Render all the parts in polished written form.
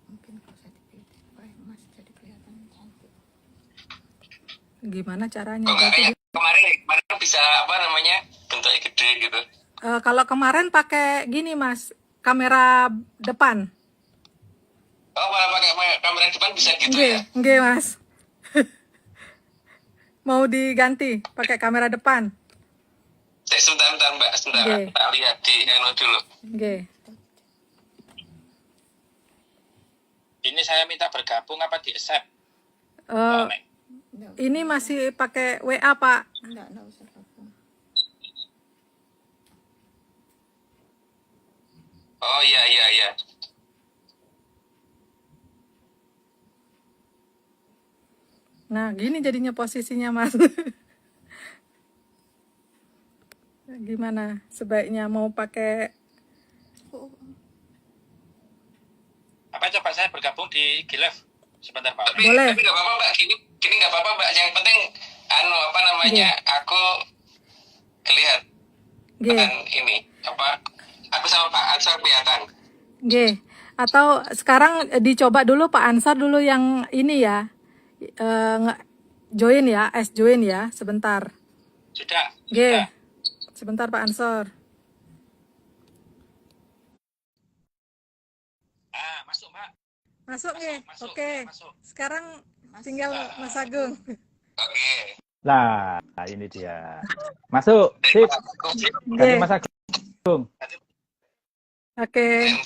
Mungkin kalau saya dipilih supaya Mas jadi kelihatan cantik. Gimana caranya? Kok nggak kayak kemarin bisa apa namanya bentuknya gede gitu. Kalau kemarin pakai gini Mas, kamera depan. Oh malah pakai kamera depan bisa gitu ya? Nggih Mas. Mau diganti pakai kamera depan. Sebentar Mbak, sebentar. Nggih. Tak lihat di Eno dulu. Nggih. Ini saya minta bergabung apa di accept? Ini masih pakai WA Pak. Enggak usah gabung. Oh iya. Nah, gini jadinya posisinya Mas. Gimana? Sebaiknya mau pakai Apa coba saya bergabung di IG Live sebentar Pak. Boleh. Tapi nggak apa-apa Mbak, gini nggak apa-apa Mbak. Yang penting apa namanya? Aku lihat kan ini apa? Aku sama Pak Ansar kelihatan. Atau sekarang dicoba dulu Pak Ansar dulu yang ini ya. Join ya, join ya, sebentar. Sudah. Sebentar Pak Ansor. Masuk Mbak. Masuk nggih. Oke. Masuk. Sekarang tinggal Mas Agung. Oke. Lah, ini dia. Masuk. Sip. Ganti Mas Agung. Oke.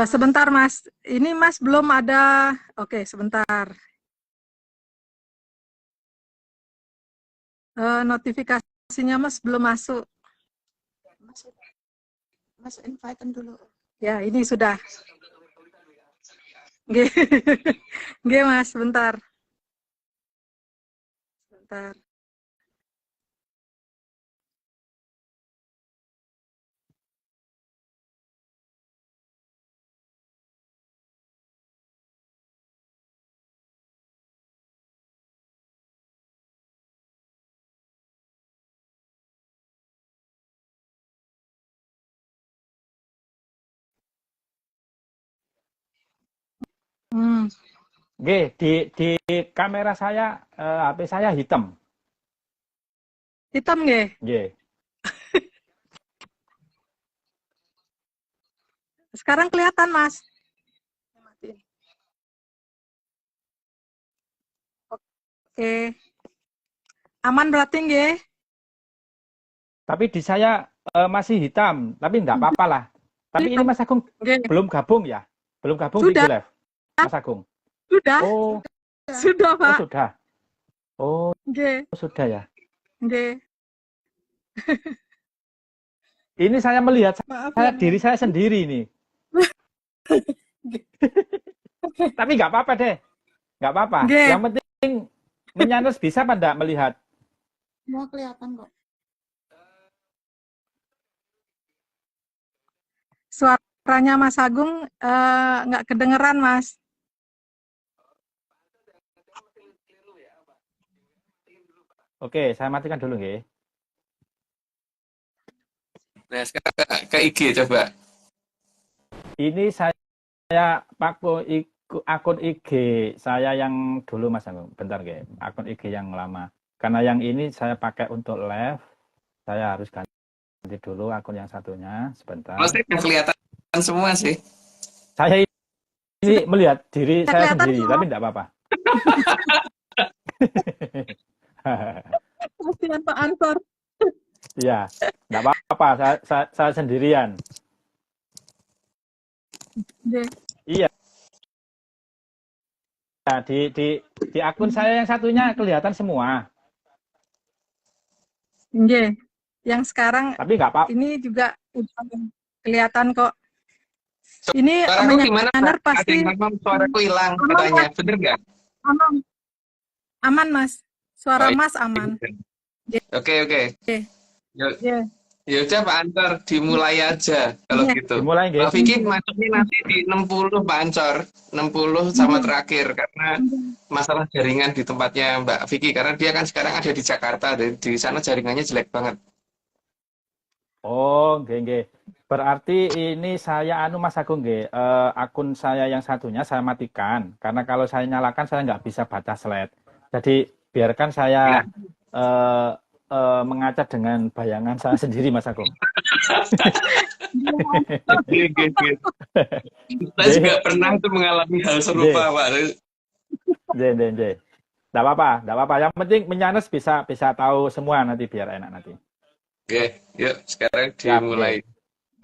Sebentar Mas. Ini Mas belum ada. Oke, sebentar. Notifikasinya Mas belum masuk. Mas invite dulu. Ya, ini sudah. Nggih Mas, sebentar. Sebentar. Nggih, di kamera saya HP saya hitam. Hitam nggih? Nggih. Sekarang kelihatan, Mas. Oke. Aman berarti nggih? Tapi di saya masih hitam, tapi enggak apa-apa lah. Tapi ini Mas Agung belum gabung ya? Belum gabung di live, Mas Agung? Sudah. Oh. Sudah, Pak. Oh, sudah. Oh, sudah ya? Nggih. Ini saya melihat diri saya sendiri nih. Tapi nggak apa-apa deh. Nggak apa-apa. Yang penting menyanus bisa apa enggak melihat? Semua kelihatan kok. Suaranya Mas Agung nggak kedengeran, Mas. Oke, saya matikan dulu nggih. Nah, sekarang ke IG coba. Ini saya pakai akun IG saya yang dulu Mas Agung. Bentar nggih, akun IG yang lama. Karena yang ini saya pakai untuk live, saya harus ganti dulu akun yang satunya. Sebentar. Masih kelihatan semua sih. Saya ini melihat diri saya sendiri, tapi enggak apa-apa. Kasihan Pak Ansor. Iya, enggak apa-apa, saya sendirian. Iya. Nah, di akun saya yang satunya kelihatan semua. Nggih. Yang sekarang tapi enggak apa-apa. Ini juga kelihatan kok. Ini menyanyikan pasti. Suaraku hilang katanya, bener nggak? Aman Mas. Suara Mas aman. Oke. Yuk. Ya udah Pak Ansor, dimulai aja kalau Iya. gitu. Dimulai Mbak nggih. Vicky masuknya nanti di 60 Pak Ansor, 60 sama terakhir karena masalah jaringan di tempatnya Mbak Vicky karena dia kan sekarang ada di Jakarta dan di sana jaringannya jelek banget. Oh, nggih nggih. Berarti ini saya anu Mas Agung nggih, akun saya yang satunya saya matikan karena kalau saya nyalakan saya nggak bisa baca slide. Jadi biarkan saya Ya. eh, mengaca dengan bayangan saya sendiri Mas Agung. Oke, oke, oke. Saya Nggih, juga pernah tuh mengalami hal nggih, serupa Pak. nggih, nggih, nggih. Nggak apa-apa, nggak apa-apa. Yang penting menyanes bisa bisa tahu semua nanti biar enak nanti. Oke, yuk sekarang Siap, dimulai. nggih.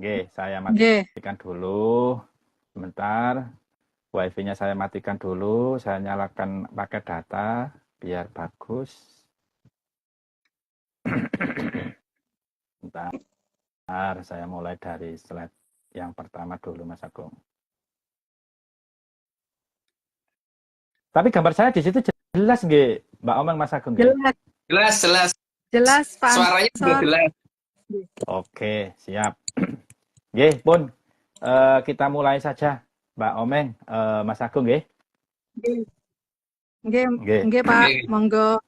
Nggih, saya Nggih. matikan dulu. Sebentar. Wifi-nya saya matikan dulu, saya nyalakan pakai data biar bagus. Bentar, saya mulai dari slide yang pertama dulu Mas Agung. Tapi gambar saya di situ jelas nggih, Mbak Omeng Mas Agung nggih? Jelas, Jelas, jelas. jelas Pak Suaranya sudah Ansor. jelas. Oke, siap. Nggih, pun kita mulai saja, Mbak Omeng, Mas Agung nggih. Nggih, Nggih. nggih Pak, Nggih. monggo.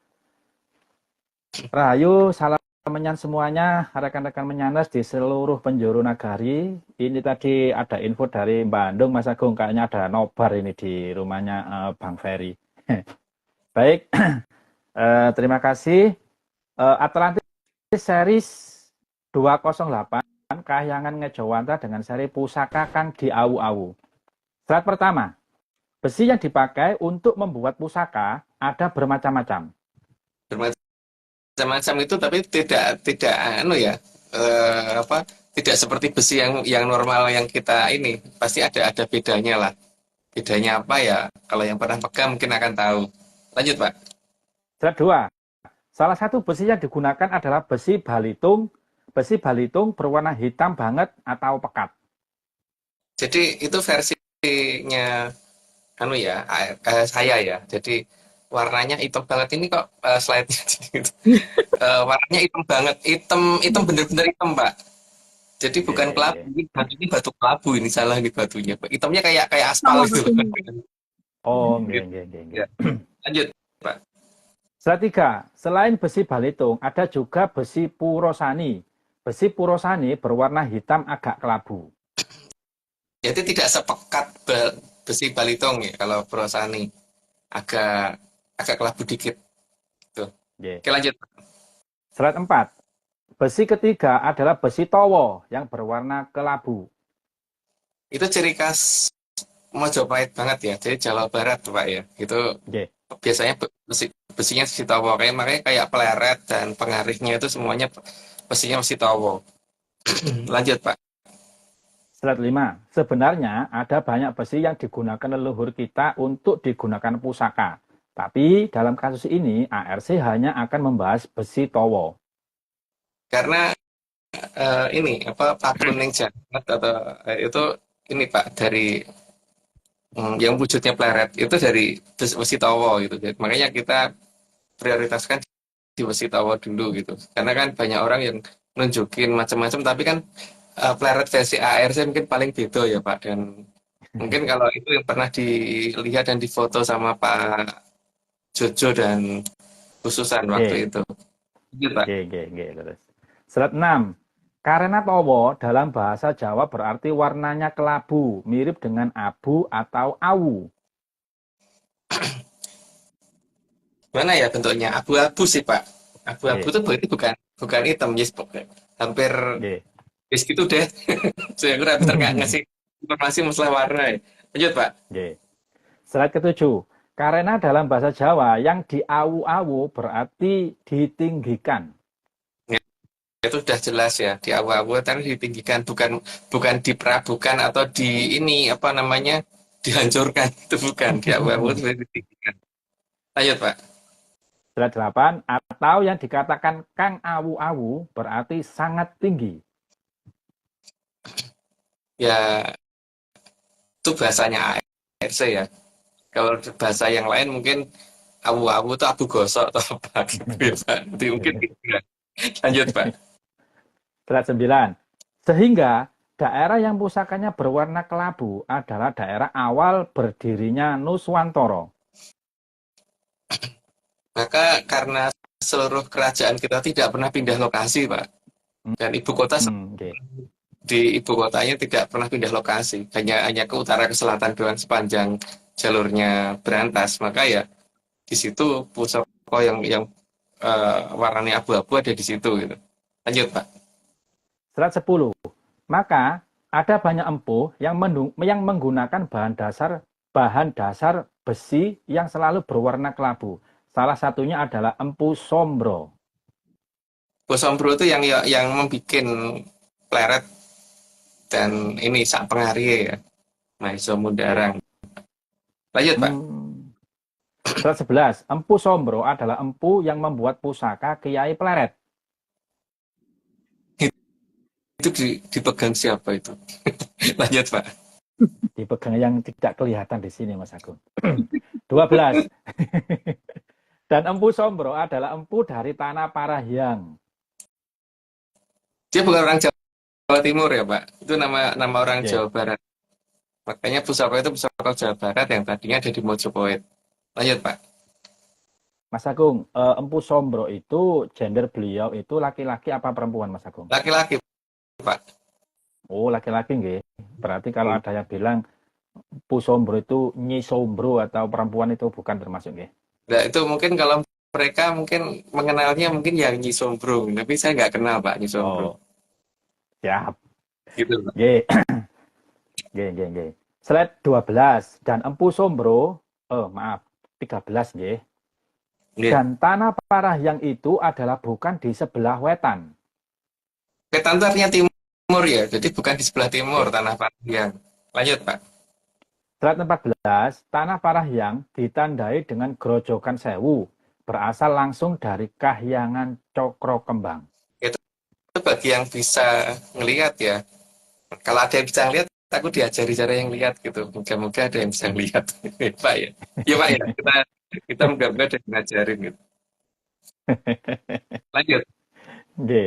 Rahayu, salam menyan semuanya, rekan-rekan menyanes di seluruh penjuru nagari. Ini tadi ada info dari Bandung, Mas Agung. Kayaknya ada nobar ini di rumahnya Bang Ferry. Baik, terima kasih. Atlantis Series 208, Kahyangan Ngejawanta dengan seri Pusaka Kang Diawu-awu. Slide pertama, besi yang dipakai untuk membuat pusaka ada bermacam-macam. Macam itu tapi tidak anu ya tidak seperti besi yang normal yang kita ini pasti ada bedanya lah. Bedanya apa ya? Kalau yang pernah pegang mungkin akan tahu. Lanjut Pak. Slide 2. Salah satu besi yang digunakan adalah besi balitung. Besi balitung berwarna hitam banget atau pekat. Jadi itu versinya anu ya saya ya. Jadi warnanya hitam banget ini kok slide-nya gitu. Warnanya hitam banget, hitam bener-bener hitam Pak. Jadi bukan kelabu, ini batu kelabu ini salah nih batunya. Hitamnya kayak aspal gitu. Oh, nggih. Ya. Lanjut Pak. Slide 3. Selain besi balitung, ada juga besi purosani. Besi purosani berwarna hitam agak kelabu. Jadi tidak sepekat besi balitung ya kalau Brosani. Agak kelabu dikit. Tuh. Yeah. Oke lanjut. Slide 4. Besi ketiga adalah besi towo yang berwarna kelabu. Itu ciri khas Mojopahit banget ya. Jadi Jawa Barat Pak ya. Itu biasanya besinya besi towo. Makanya kayak peleret dan pengaruhnya itu semuanya besinya besi towo. Lanjut Pak. Slide 5. Sebenarnya ada banyak besi yang digunakan leluhur kita untuk digunakan pusaka. Tapi dalam kasus ini ARC hanya akan membahas besi towo. Karena ini Pak Kuning Jagat atau itu ini Pak dari yang wujudnya pleret itu dari besi towo gitu. Jadi, makanya kita prioritaskan di besi towo dulu gitu. Karena kan banyak orang yang nunjukin macam-macam tapi kan pleret versi ARC mungkin paling beda ya Pak dan mungkin kalau itu yang pernah dilihat dan difoto sama Pak Jojo dan khususan waktu itu. Gitu, Pak. Terus. Slide 6. Karena towo dalam bahasa Jawa berarti warnanya kelabu, mirip dengan abu atau awu. Mana ya bentuknya? Abu-abu sih Pak. Abu-abu itu berarti bukan hitam, yes, hampir yes gitu deh. Saya kira pinter nggak ngasih informasi masalah warna ya. Lanjut Pak. Slide ke-7. Karena dalam bahasa Jawa yang diawu-awu berarti ditinggikan. Itu sudah jelas ya, di awu-awu tapi ditinggikan bukan diperabukan atau di ini dihancurkan, itu bukan. Di awu-awu itu ditinggikan. Lanjut Pak. Slide 8. Atau yang dikatakan Kang Awu-awu berarti sangat tinggi. Ya itu bahasanya ARC ya. Kalau bahasa yang lain mungkin awu-awu itu abu gosok atau apa gitu ya Pak. Nanti mungkin gitu ya. Lanjut Pak. Slide 9. Sehingga daerah yang pusakanya berwarna kelabu adalah daerah awal berdirinya Nuswantara. Maka karena seluruh kerajaan kita tidak pernah pindah lokasi, Pak. Dan ibu kota Oke. di ibu kotanya tidak pernah pindah lokasi, hanya ke utara ke selatan doang sepanjang jalurnya berantas. Maka ya di situ pusaka yang warnanya abu-abu ada di situ gitu. Lanjut, Pak. Slide 10. Maka ada banyak empu yang menggunakan bahan dasar besi yang selalu berwarna kelabu. Salah satunya adalah empu sombro. Empu sombro itu yang membuat pleret dan ini sak pengarie ya. Maiso Mundarang. Lanjut, Pak. Slide 11. Empu sombro adalah empu yang membuat pusaka Kiai Pleret. Itu dipegang siapa itu? Lanjut, Pak. Dipegang yang tidak kelihatan di sini, Mas Agung. 12. Dan empu sombro adalah empu dari tanah Parahyang. Dia bukan orang Jawa Timur ya, Pak. Itu nama orang Yeah. Jawa Barat. Makanya pusaka itu pusaka Jawa Barat yang tadinya ada di Mojokerto. Lanjut, Pak. Mas Agung, empu sombro itu gender beliau itu laki-laki apa perempuan, Mas Agung? Laki-laki, Pak. Oh, laki-laki nggih. Berarti kalau ada yang bilang empu sombro itu nyi sombro atau perempuan itu bukan termasuk nggih. Nah, itu mungkin kalau mereka mungkin mengenalnya mungkin yang Nyi Sombrung, tapi saya nggak kenal, Pak, Nyi Sombrung. Oh, siap. Gitu, Pak. Nggih. Nggih. Slide 12. Dan empu sombro, maaf, 13 nggih. Nggih. Dan tanah Parahyang itu adalah bukan di sebelah wetan. Wetan itu artinya timur ya, jadi bukan di sebelah timur tanah Parahyang. Lanjut, Pak. Slide 14, tanah Parahyang ditandai dengan Grojogan Sewu, berasal langsung dari Kahyangan Cokro Kembang. Itu bagi yang bisa ngelihat ya. Kalau ada yang bisa ngelihat, aku diajari cara yang lihat gitu. Moga-moga ada yang bisa ngelihat, Pak ya. Iya, Pak ya. Kita moga-moga ada yang ngajarin gitu. Lanjut. Oke.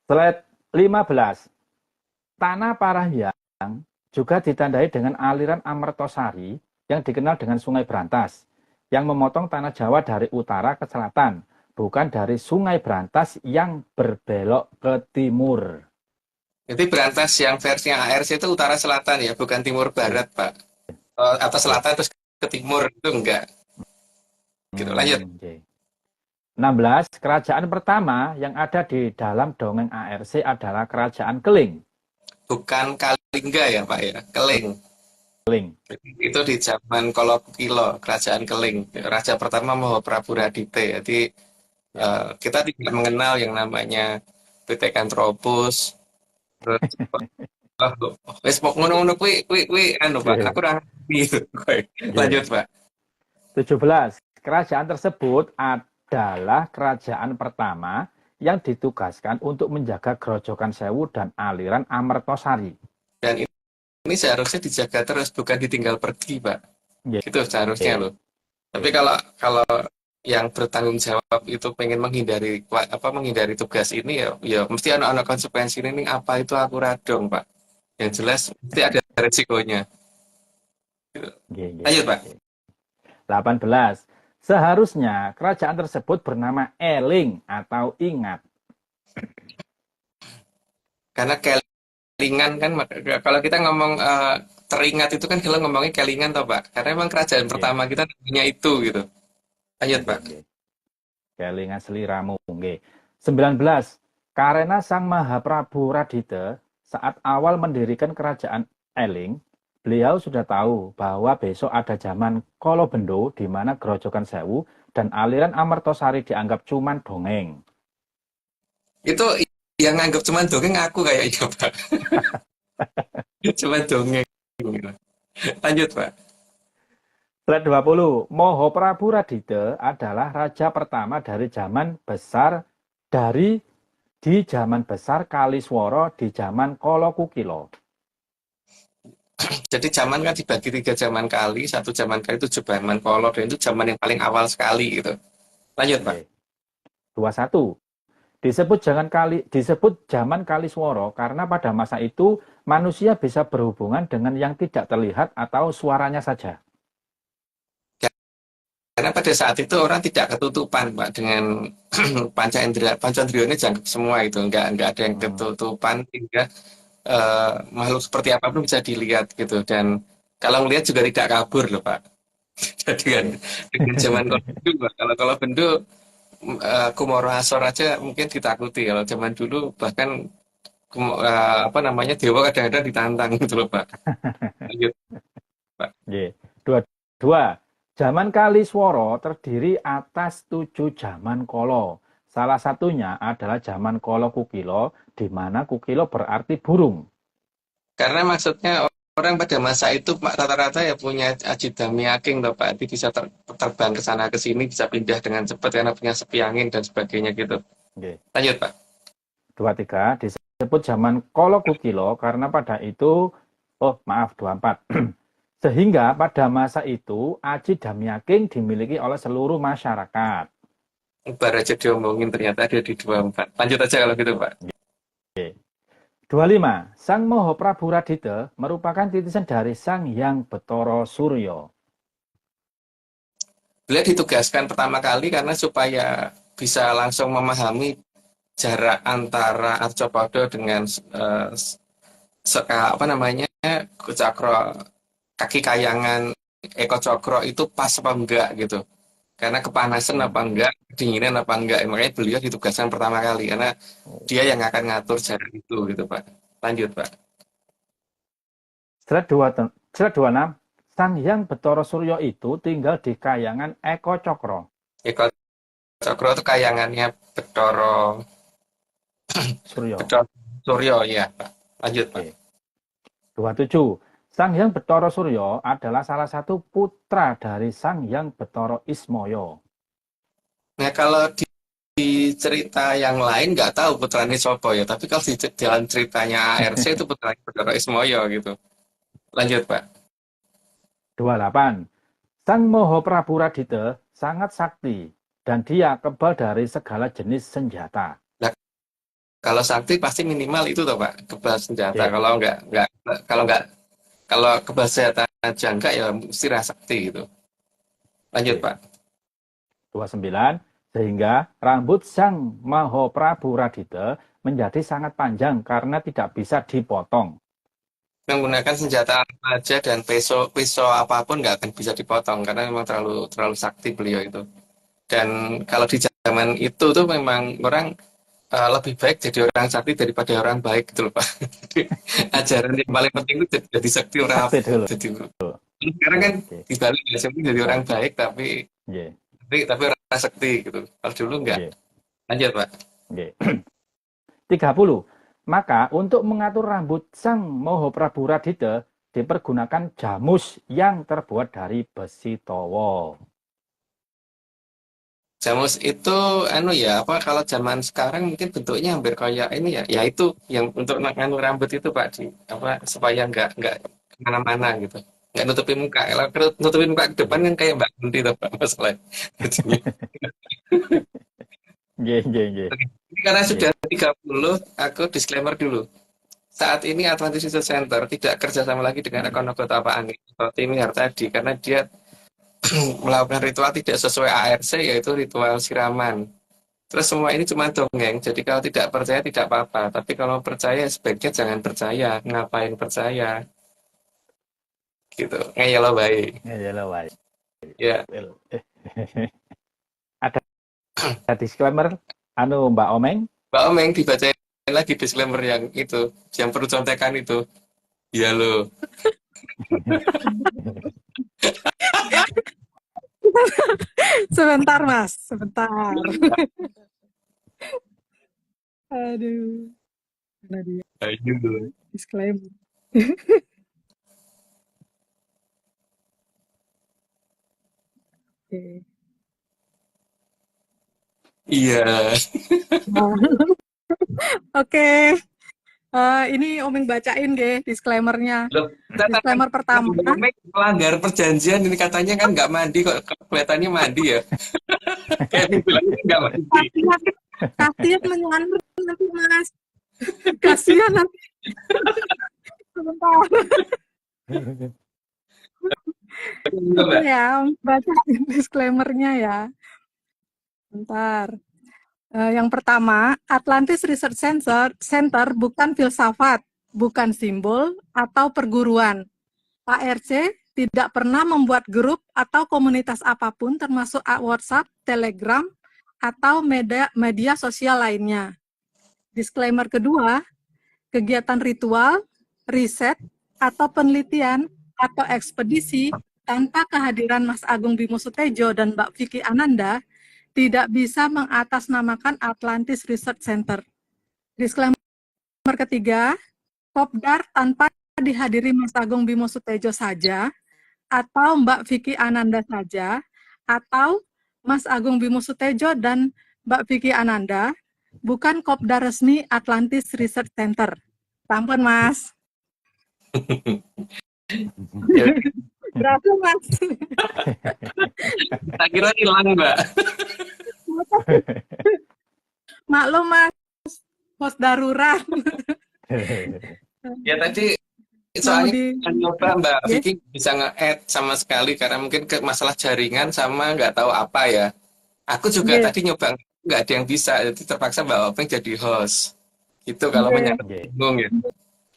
Slide 15. Tanah Parahyang juga ditandai dengan aliran Amertosari yang dikenal dengan Sungai Brantas yang memotong tanah Jawa dari utara ke selatan, bukan dari Sungai Brantas yang berbelok ke timur. Jadi Brantas yang versinya ARC itu utara selatan ya, bukan timur barat, Pak. Atau selatan terus ke timur itu enggak. Gitu, lanjut. Okay. 16. Kerajaan pertama yang ada di dalam dongeng ARC adalah Kerajaan Keling. Bukan Kalingga ya, Pak ya, Keling. Itu di zaman Kolokilo, Kerajaan Keling. Raja pertama Mahaprabu Radite. Jadi kita tidak mengenal yang namanya Pithecanthropus. Terus wis ngono-ngono kuwi anu Pak, aku ora ngerti. Lanjut, Pak. 17. Kerajaan tersebut adalah kerajaan pertama yang ditugaskan untuk menjaga Grojogan Sewu dan aliran Amertosari. Dan ini seharusnya dijaga terus, bukan ditinggal pergi, Pak. Gitu seharusnya loh. Tapi kalau yang bertanggung jawab itu pengen menghindari tugas ini ya mesti anak-anak konsekuensi ini apa itu aku radong, Pak. Yang jelas mesti ada resikonya. Gitu. Lanjut, Pak. 18. Seharusnya kerajaan tersebut bernama Eling atau Ingat. Karena kelingan kan, kalau kita ngomong teringat itu kan kalau ngomongin kelingan toh, Pak. Karena memang kerajaan pertama kita namanya itu gitu. Lanjut, Pak. Kelingan seliramu. 19. Karena Sang Mahaprabu Radite saat awal mendirikan kerajaan Eling, beliau sudah tahu bahwa besok ada zaman Kolobendo di mana Grojogan Sewu dan aliran Amertosari dianggap cuman dongeng. Itu yang nganggap cuman dongeng aku kayaknya, Pak. Cuman dongeng. Lanjut, Pak. Slide 20. Mahaprabu Radite adalah raja pertama dari zaman besar di zaman besar Kaliswara di zaman Kolokukilo. Jadi zaman kan dibagi 3 zaman kali, 1 zaman kali itu zaman Kolo, dan itu zaman yang paling awal sekali gitu. Lanjut, Pak. 21. disebut zaman Kaliswara karena pada masa itu manusia bisa berhubungan dengan yang tidak terlihat atau suaranya saja. Karena pada saat itu orang tidak ketutupan, Pak, dengan panca indera, panca indrianya jangkep semua itu, nggak ada yang ketutupan sehingga makhluk seperti apapun bisa dilihat gitu. Dan kalau melihat juga tidak kabur loh, Pak. Jadi kan dengan zaman dulu, kalau bendu Kumoro Asor aja mungkin ditakuti. Kalau zaman dulu bahkan apa namanya dewa kadang-kadang ditantang gitu loh, Pak. Lanjut, Pak. Dua. Zaman Kaliswara terdiri atas 7 zaman kala. Salah satunya adalah zaman kala Kukilo, di mana Kukilo berarti burung. Karena maksudnya orang pada masa itu Pak rata-rata ya punya ajidami aking loh, Pak. Jadi bisa terbang ke sana ke sini, bisa pindah dengan cepat karena punya sepi angin dan sebagainya gitu. Lanjut, Pak. 23 disebut zaman kala Kukilo karena pada itu 24. Sehingga pada masa itu Aji Damyaking dimiliki oleh seluruh masyarakat. Baru aja diomongin ternyata ada di 24. Lanjut aja kalau gitu, Pak. 25. Sang Maha Prabu Radita merupakan titisan dari Sang Hyang Bathara Surya. Beliau ditugaskan pertama kali karena supaya bisa langsung memahami jarak antara Arcopodo dengan apa namanya Cakra kaki kayangan Eko Cokro itu pas apa enggak gitu. Karena kepanasan apa enggak, kedinginan apa enggak. Makanya beliau ditugaskan pertama kali karena dia yang akan ngatur jarak itu gitu, Pak. Lanjut, Pak. Setelah 26, Sang Hyang Bathara Surya itu tinggal di kayangan Eko Cokro. Eko Cokro itu kayangannya Bathara Surya ya, Pak. Lanjut, Pak. 27. Sang Hyang Bathara Surya adalah salah satu putra dari Sang Hyang Bathara Ismaya. Nah, kalau di cerita yang lain nggak tahu putranya siapa ya, tapi kalau di dalam ceritanya ARC itu putranya Bathara Ismaya gitu. Lanjut, Pak. 28. Sang Maha Prabu Radita sangat sakti dan dia kebal dari segala jenis senjata. Nah, kalau sakti pasti minimal itu toh, Pak, kebal senjata. Kalau kebal senjata aja enggak ya mesti sakti gitu. Lanjut, Pak. 29. Sehingga rambut Sang Maha Prabu Radita menjadi sangat panjang karena tidak bisa dipotong. Menggunakan senjata apa aja dan pisau apapun nggak akan bisa dipotong karena memang terlalu sakti beliau itu. Dan kalau di zaman itu tuh memang orang lebih baik jadi orang sakti daripada orang baik gitu loh, Pak. Ajaran yang paling penting itu jadi sakti orang jadi sekarang kan dibalik ya, jadi orang baik tapi orang sakti gitu. Kalau dulu enggak. Lanjut, Pak. 30. Maka untuk mengatur rambut Sang Maha Prabu Radita dipergunakan jamus yang terbuat dari besi towo. Jamus itu kalau zaman sekarang mungkin bentuknya hampir kayak ini ya, yaitu yang untuk nganu rambut itu, Pak, supaya nggak kemana-mana gitu, nggak nutupin muka. Kalau nutupin muka ke depan kan kayak Mbak Kunti tuh, Pak, masalah. Karena sudah 30, aku disclaimer dulu. Saat ini Atlantis Research Center tidak kerjasama lagi dengan akun-akun apaan seperti ini tadi karena dia melakukan ritual tidak sesuai ARC, yaitu ritual siraman. Terus semua ini cuma dongeng, jadi kalau tidak percaya tidak apa-apa, tapi kalau percaya sebaiknya jangan percaya. Ngapain percaya gitu, ngeyel baik ya. Ada disclaimer Mbak Omeng dibacain lagi disclaimer yang itu, yang perlu contekan itu ya lo. Sebentar, Mas. Sebentar. Aduh. Mana dia? Disclaimer. Oke. Iya. Oke. Ini Omeng bacain deh disclaimernya. Disclaimer pertama. Omeng melanggar perjanjian ini, katanya kan nggak mandi kok kelihatannya mandi ya. Kayak bilangnya nggak mandi. Kasihan menyandra nanti Mas. Kasihan nanti. Sebentar. Betul, Apa Mbak? ya, baca disclaimer-nya ya. Bentar. Yang pertama, Atlantis Research Center bukan filsafat, bukan simbol atau perguruan. ARC tidak pernah membuat grup atau komunitas apapun termasuk WhatsApp, Telegram, atau media sosial lainnya. Disclaimer kedua, kegiatan ritual, riset, atau penelitian atau ekspedisi tanpa kehadiran Mas Agung Bimo Sutejo dan Mbak Vicky Ananda tidak bisa mengatasnamakan Atlantis Research Center. Disclaimer ketiga, Kopdar tanpa dihadiri Mas Agung Bimo Sutejo saja, atau Mbak Vicky Ananda saja, atau Mas Agung Bimo Sutejo dan Mbak Vicky Ananda, bukan Kopdar resmi Atlantis Research Center. Sampun, Mas. Ya, Berapa, Mas? tak kira hilang, Mbak. Maklum, Mas. Pos darurat. Ya tadi Mau soalnya di... nyoba Mbak Ya? Vicky bisa nge-add sama sekali karena mungkin ke masalah jaringan sama nggak tahu apa ya. Aku juga Nggih. tadi nyoba nggak ada yang bisa, jadi terpaksa Mbak Openg jadi host. Gitu kalau Nggih. menyangkut Nggih. bingung ya.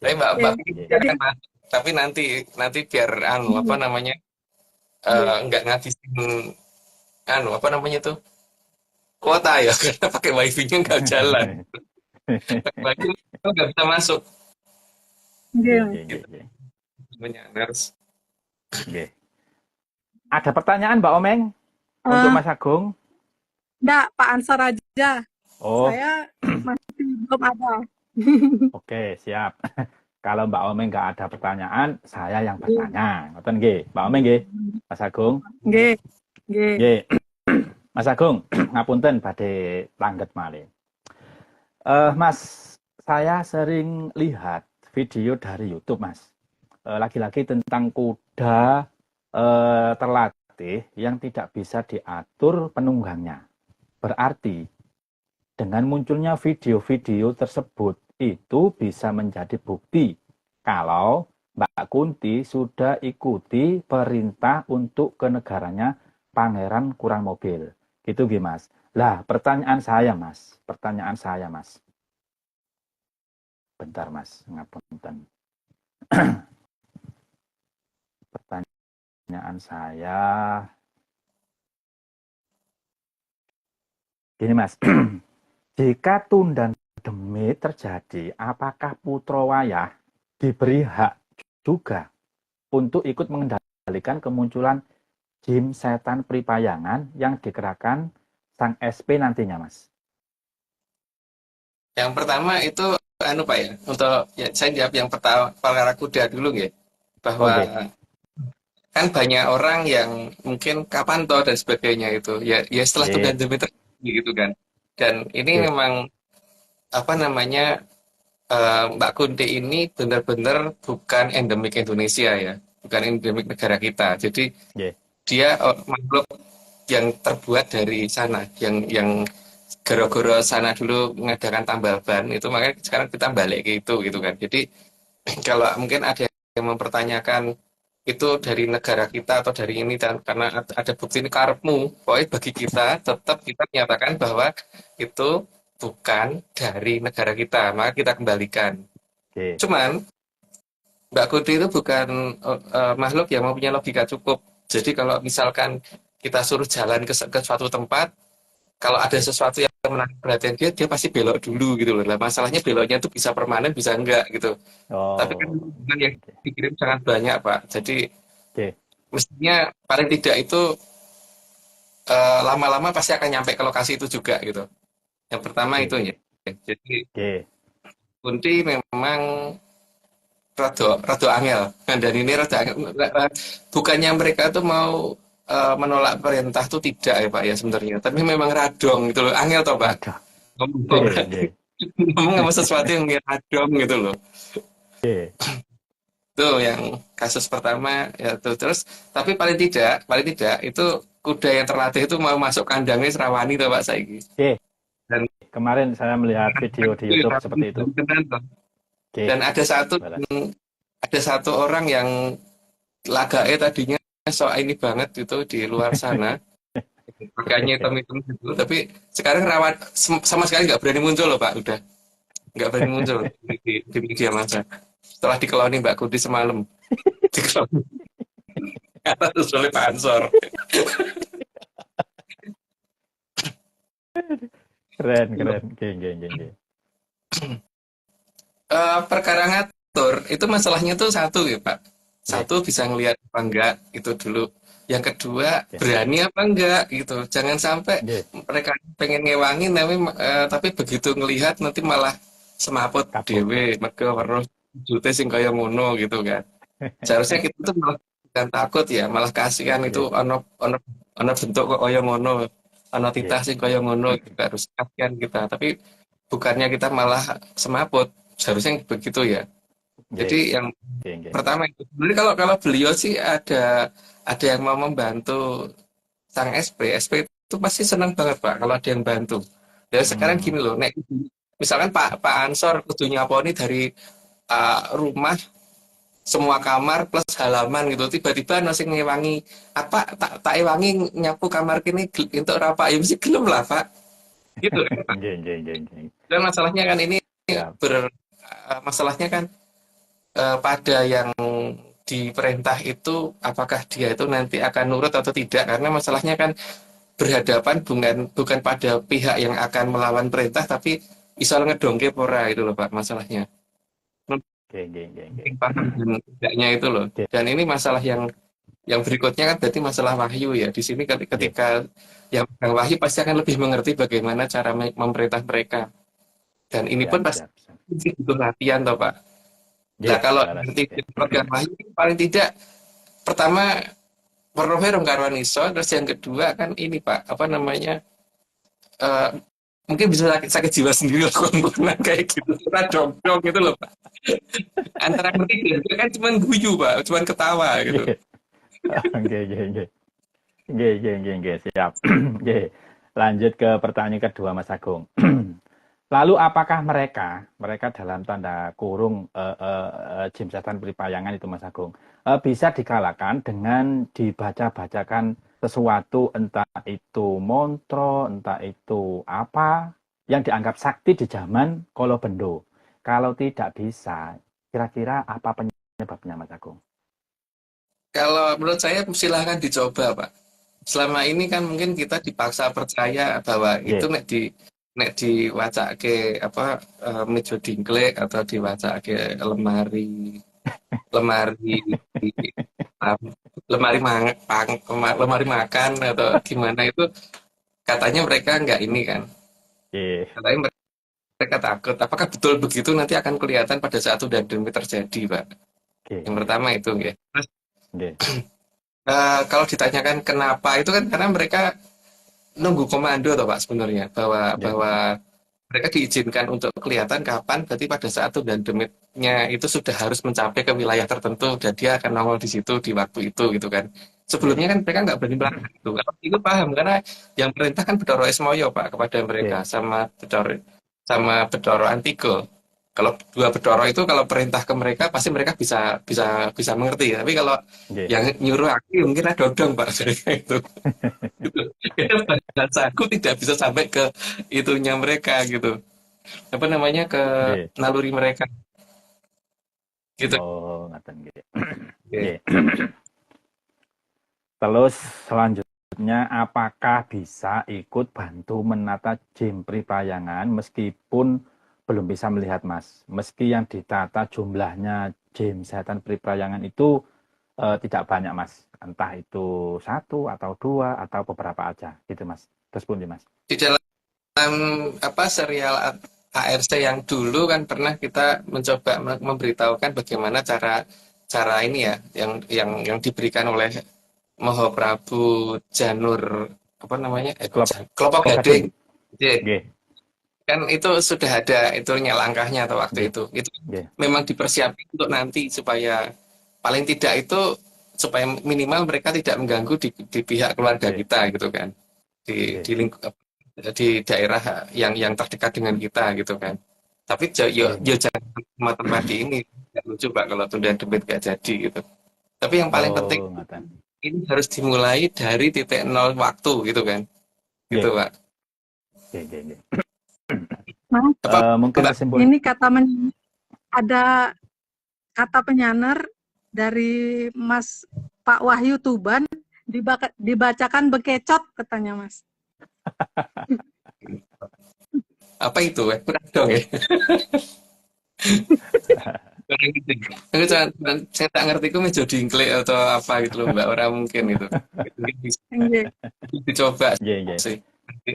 Tapi Mbak Nggih. Vicky Jadi, akan masuk. Tapi nanti biar apa namanya nggak ngabisin apa namanya tuh kuota ya karena pakai wifi-nya nggak jalan. Pakai wifi nggak bisa masuk. nggih. Nggih. Namanya harus. Nggih. Ada pertanyaan Mbak Omeng untuk Mas Agung? Enggak, Pak Ansar aja. Oh, Saya masih belum ada. oke, siap. Kalau Mbak Omeng nggak ada pertanyaan, saya yang bertanya. Ngoten nggih, Mbak Omeng nggih, Mas Agung. Nggih. Nggih. Nggih. Mas Agung, ngapunten badhe langget malih. Mas, saya sering lihat video dari YouTube, Mas. Lagi-lagi tentang kuda terlatih yang tidak bisa diatur penunggangnya. Berarti dengan munculnya video-video tersebut itu bisa menjadi bukti kalau Mbak Kunti sudah ikuti perintah untuk ke negaranya Pangeran Kurang Mobil. Gitu nggih, Mas. Lah, pertanyaan saya, Mas. Bentar, Mas, ngapunten. Pertanyaan saya gini, Mas. Jika Tun dan Demit terjadi, apakah Putra Wayah diberi hak juga untuk ikut mengendalikan kemunculan jin setan Pripayangan yang dikerahkan sang SP nantinya, Mas? Yang pertama itu Pak ya, untuk ya, saya jawab yang pertama perkara kuda dulu ya, bahwa kan banyak orang yang mungkin kapan toh dan sebagainya itu ya setelah Tun dan Demit gitu kan, dan ini memang apa namanya Mbak Kunti ini benar-benar bukan endemik Indonesia ya, bukan endemik negara kita, jadi dia makhluk yang terbuat dari sana, yang gara-gara sana dulu mengadakan tambal ban itu, makanya sekarang kita balik ke itu gitu kan. Jadi kalau mungkin ada yang mempertanyakan itu dari negara kita atau dari ini, dan karena ada bukti ini karepmu, pokoknya bagi kita tetap kita menyatakan bahwa itu bukan dari negara kita, maka kita kembalikan. Cuman Mbak Kunti itu bukan makhluk yang mempunyai logika cukup. Jadi kalau misalkan kita suruh jalan ke suatu tempat, kalau ada sesuatu yang menarik perhatian dia pasti belok dulu gitu loh. Nah, masalahnya beloknya itu bisa permanen, bisa enggak gitu. Tapi kan yang dikirim sangat banyak, Pak. Jadi mestinya paling tidak itu lama-lama pasti akan nyampe ke lokasi itu juga gitu. Yang pertama itu ya. Jadi Kunti memang rada angel. Dan ini rada angel. Bukannya mereka tuh mau menolak perintah tuh tidak ya Pak ya sebenarnya, tapi memang radong gitu loh, angel toh Pak, ngomong sesuatu yang radong gitu loh. Tuh yang kasus pertama ya tuh. Terus tapi paling tidak itu kuda yang terlatih itu mau masuk kandangnya Serawani toh Pak saiki. Dan Kemarin saya melihat video di Itu YouTube tapi seperti itu. kenal loh. Oke, Dan balas. ada satu orang yang lagake tadinya so ini banget itu di luar sana, pakainya hitam-hitam gitu, tapi sekarang sama sekali nggak berani muncul loh Pak, udah nggak berani muncul di media massa. Setelah dikeloni Mbak Kudi semalam, dikeloni atas oleh Pak Ansor. Keren, keren. Oke. Perkara ngatur itu masalahnya tuh satu ya Pak. Satu bisa ngelihat apa enggak itu dulu. Yang kedua Oke. berani apa enggak gitu. Jangan sampai Oke. mereka pengen ngewangin tapi begitu ngelihat nanti malah semaput Kapok. dhewe mergo weruh wujute sing kaya ngono gitu kan. Seharusnya kita tuh malah bukan takut ya, malah kasihan itu ono bentuk kok kaya ngono. Ono titah sing kaya ngono juga harus kasihan kita. Tapi bukannya kita malah semaput. Seharusnya begitu ya. Jadi yang Oke. pertama itu sebenarnya kalau beliau sih ada yang mau membantu sang SP itu pasti senang banget Pak kalau ada yang bantu. Ya sekarang gini loh, misalkan Pak Ansor kudu nyaponi dari rumah semua kamar plus halaman gitu, tiba-tiba nasi ngewangi apa tak ewangi nyapu kamar kini untuk apa ya mesti gelem lah Pak. Gitu kan Pak. Dan masalahnya kan ini masalahnya kan pada yang diperintah itu apakah dia itu nanti akan nurut atau tidak, karena masalahnya kan berhadapan bukan pada pihak yang akan melawan perintah tapi iso ngedongke pora itu loh Pak masalahnya. Paham dan tidaknya itu loh. Dan ini masalah yang berikutnya kan berarti masalah wahyu ya. Di sini ketika yang pegang wahyu pasti akan lebih mengerti bagaimana cara memerintah mereka. Dan ini pun pasti butuh latihan toh Pak. Nah kalau nanti pegang wahyu paling tidak pertama perlu karuan iso, terus yang kedua kan ini Pak apa namanya mungkin bisa sakit jiwa sendiri loh konkurenan kayak gitu, kita dong gitu loh Pak. Antara ngerti dan kan cuma guyu Pak, cuma ketawa gitu. Oke, siap. Oke, lanjut ke pertanyaan kedua Mas Agung. Lalu apakah mereka dalam tanda kurung Jim Setan Pripayangan itu Mas Agung bisa dikalahkan dengan dibaca-bacakan sesuatu, entah itu montro, entah itu apa yang dianggap sakti di zaman Kolo Bendo? Kalau tidak bisa, kira-kira apa penyebabnya Mas Agung? Kalau menurut saya silahkan dicoba Pak. Selama ini kan mungkin kita dipaksa percaya bahwa itu nek diwacake apa meja dingklek atau diwacake lemari lemari makan atau gimana itu katanya mereka nggak ini kan. Katanya mereka takut. Apakah betul begitu nanti akan kelihatan pada saat itu dan demi terjadi Pak. Yang pertama itu ya. Terus kalau ditanyakan kenapa itu kan karena mereka nunggu komando toh Pak sebenarnya bahwa mereka diizinkan untuk kelihatan kapan berarti pada saat itu dan demitnya itu sudah harus mencapai ke wilayah tertentu dan dia akan nongol di situ di waktu itu gitu kan. Sebelumnya kan mereka nggak berani melakukan itu. Kalau itu paham karena yang perintah kan Bedoro Esmoyo Pak kepada mereka sama Bedoro Antiko. Kalau dua Bedoro itu kalau perintah ke mereka pasti mereka bisa mengerti. Tapi kalau yang nyuruh aku mungkin ada dong Pak mereka itu. Dan aku tidak bisa sampai ke itunya mereka gitu. Apa namanya ke naluri mereka. Gitu. Oh, ngaten nggih. Terus selanjutnya apakah bisa ikut bantu menata Jim Pripayangan meskipun belum bisa melihat Mas, meski yang ditata jumlahnya Jim Setan Pripayangan itu tidak banyak Mas, entah itu 1 atau 2 atau beberapa aja gitu Mas. Terus pun Mas. Di dalam serial ARC yang dulu kan pernah kita mencoba memberitahukan bagaimana cara ini ya yang diberikan oleh Mahaprabu Janur apa namanya Klopo Gading. Kan itu sudah ada itunya langkahnya atau waktu itu memang dipersiapkan untuk nanti supaya paling tidak itu supaya minimal mereka tidak mengganggu di pihak keluarga kita gitu kan di lingkup di daerah yang terdekat dengan kita gitu kan. Tapi Nggih, yo nggih. jangan tempat di ini nggak lucu Pak kalau tunda debit gak jadi gitu. Tapi yang paling penting Oh, ngoten. ini harus dimulai dari titik nol waktu gitu kan. Gitu Nggih, Pak. nggih, nggih, nggih. Mas, Apa Mungkin Mbak? kesimpulan ini ada kata penyanar dari Mas Pak Wahyu Tuban, dibacakan bekecot katanya Mas. Apa itu? Kurang dong ya. Kurang gitu. Aku saya tak ngerti itu meja dingklik atau apa gitu loh Mbak. Orang mungkin gitu. Mungkin bisa Nggih. dicoba nggih, nggih. sih.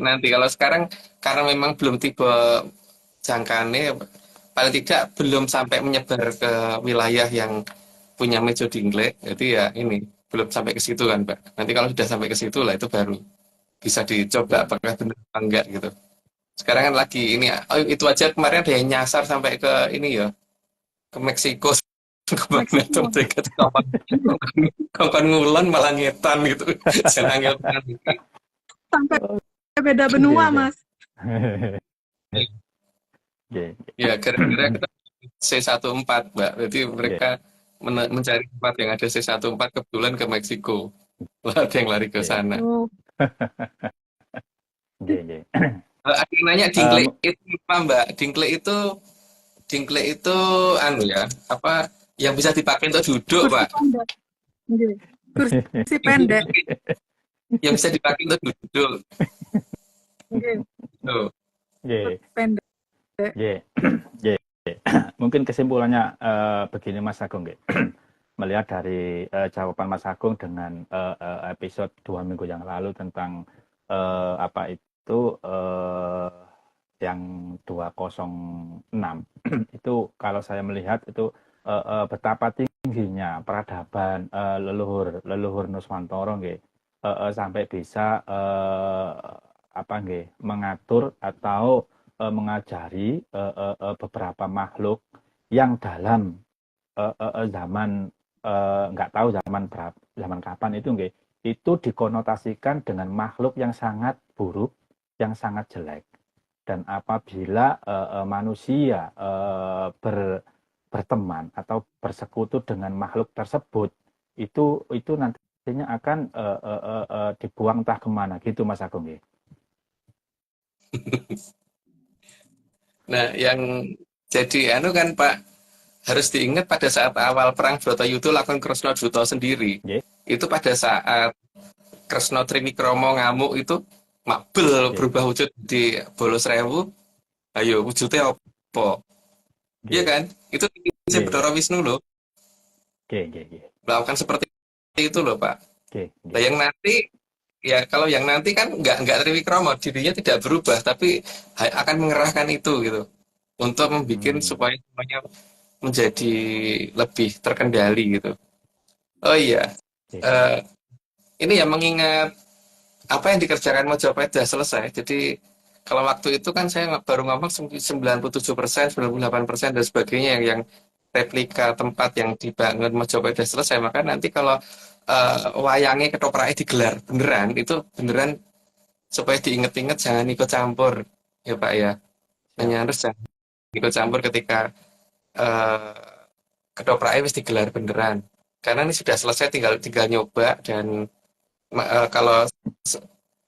Nanti kalau sekarang karena memang belum tipe jangkane paling tidak belum sampai menyebar ke wilayah yang punya meja dinglek jadi ya ini belum sampai ke situ kan Pak nanti kalau sudah sampai ke situ lah itu baru bisa dicoba Nggih. apakah benar apa enggak gitu sekarang kan lagi ini oh, itu aja kemarin ada yang nyasar sampai ke ini ya ke Meksiko ke mana tuh Meksiko. mereka tuh kapan ngulon malah ngetan gitu jangan ngetan Sampai Oh, beda nggih, benua, nggih. Mas. Nggih, ya kira-kira kita C14 Mbak jadi nggih, mereka mencari tempat yang ada C14 kebetulan ke Meksiko lah ada yang lari ke nggih. sana. Oh, Nggih, nggih. Ada yang nanya Mmm, dingklik itu apa Mbak? Dingklik itu anu ya, apa yang bisa dipakai untuk duduk kursi Pak? pendek. Nggih. Kursi Yang bisa pendek. dipakai, yang bisa dipakai untuk duduk. Nggih, Tuh. nggih, kursi pendek. nggih, nggih. Mungkin kesimpulannya, begini Mas Agung nggih. Melihat dari, jawaban Mas Agung dengan, episode 2 minggu yang lalu tentang, apa itu, yang 206 itu kalau saya melihat itu, betapa tingginya peradaban, leluhur leluhur Nuswantara nggih, sampai bisa, apa nggih, mengatur atau, mengajari, beberapa makhluk yang dalam, zaman, nggak tahu zaman kapan itu nggih, itu dikonotasikan dengan makhluk yang sangat buruk, yang sangat jelek. Dan apabila, manusia, berteman atau bersekutu dengan makhluk tersebut, itu nantinya akan, dibuang entah kemana gitu Mas Agung nggih. Nah, yang jadi anu kan Pak, harus diingat pada saat awal perang Bratayuda lakukan Kresna Druta sendiri. Nggih, Itu pada saat Kresna Trimikromo ngamuk itu mabel nggih, berubah wujud di Bolos Rewu. Ayo wujudnya apa? Iya nggih, kan? Itu si nggih, nggih, Bathara Wisnu loh, nggih, nggih, nggih, melakukan seperti itu loh Pak. nggih, Nah, nggih. yang nanti ya kalau yang nanti kan nggak Triwikromo, dirinya tidak berubah, tapi akan mengerahkan itu gitu untuk membuat Mmm, supaya semuanya menjadi lebih terkendali gitu. Oh iya, nggih. eh, ini ya mengingat apa yang dikerjakan Mojopahit sudah selesai. Jadi kalau waktu itu kan saya baru ngomong 97%, 98% dan sebagainya yang replika tempat yang dibangun Mojopahit sudah selesai. Maka nanti kalau wayangnya ketopraknya digelar beneran, itu beneran supaya diinget-inget jangan ikut campur ya Pak ya. Siap. Hanya harus jangan ikut campur ketika eh, ketopraknya wis digelar beneran. Karena ini sudah selesai tinggal tinggal nyoba dan kalau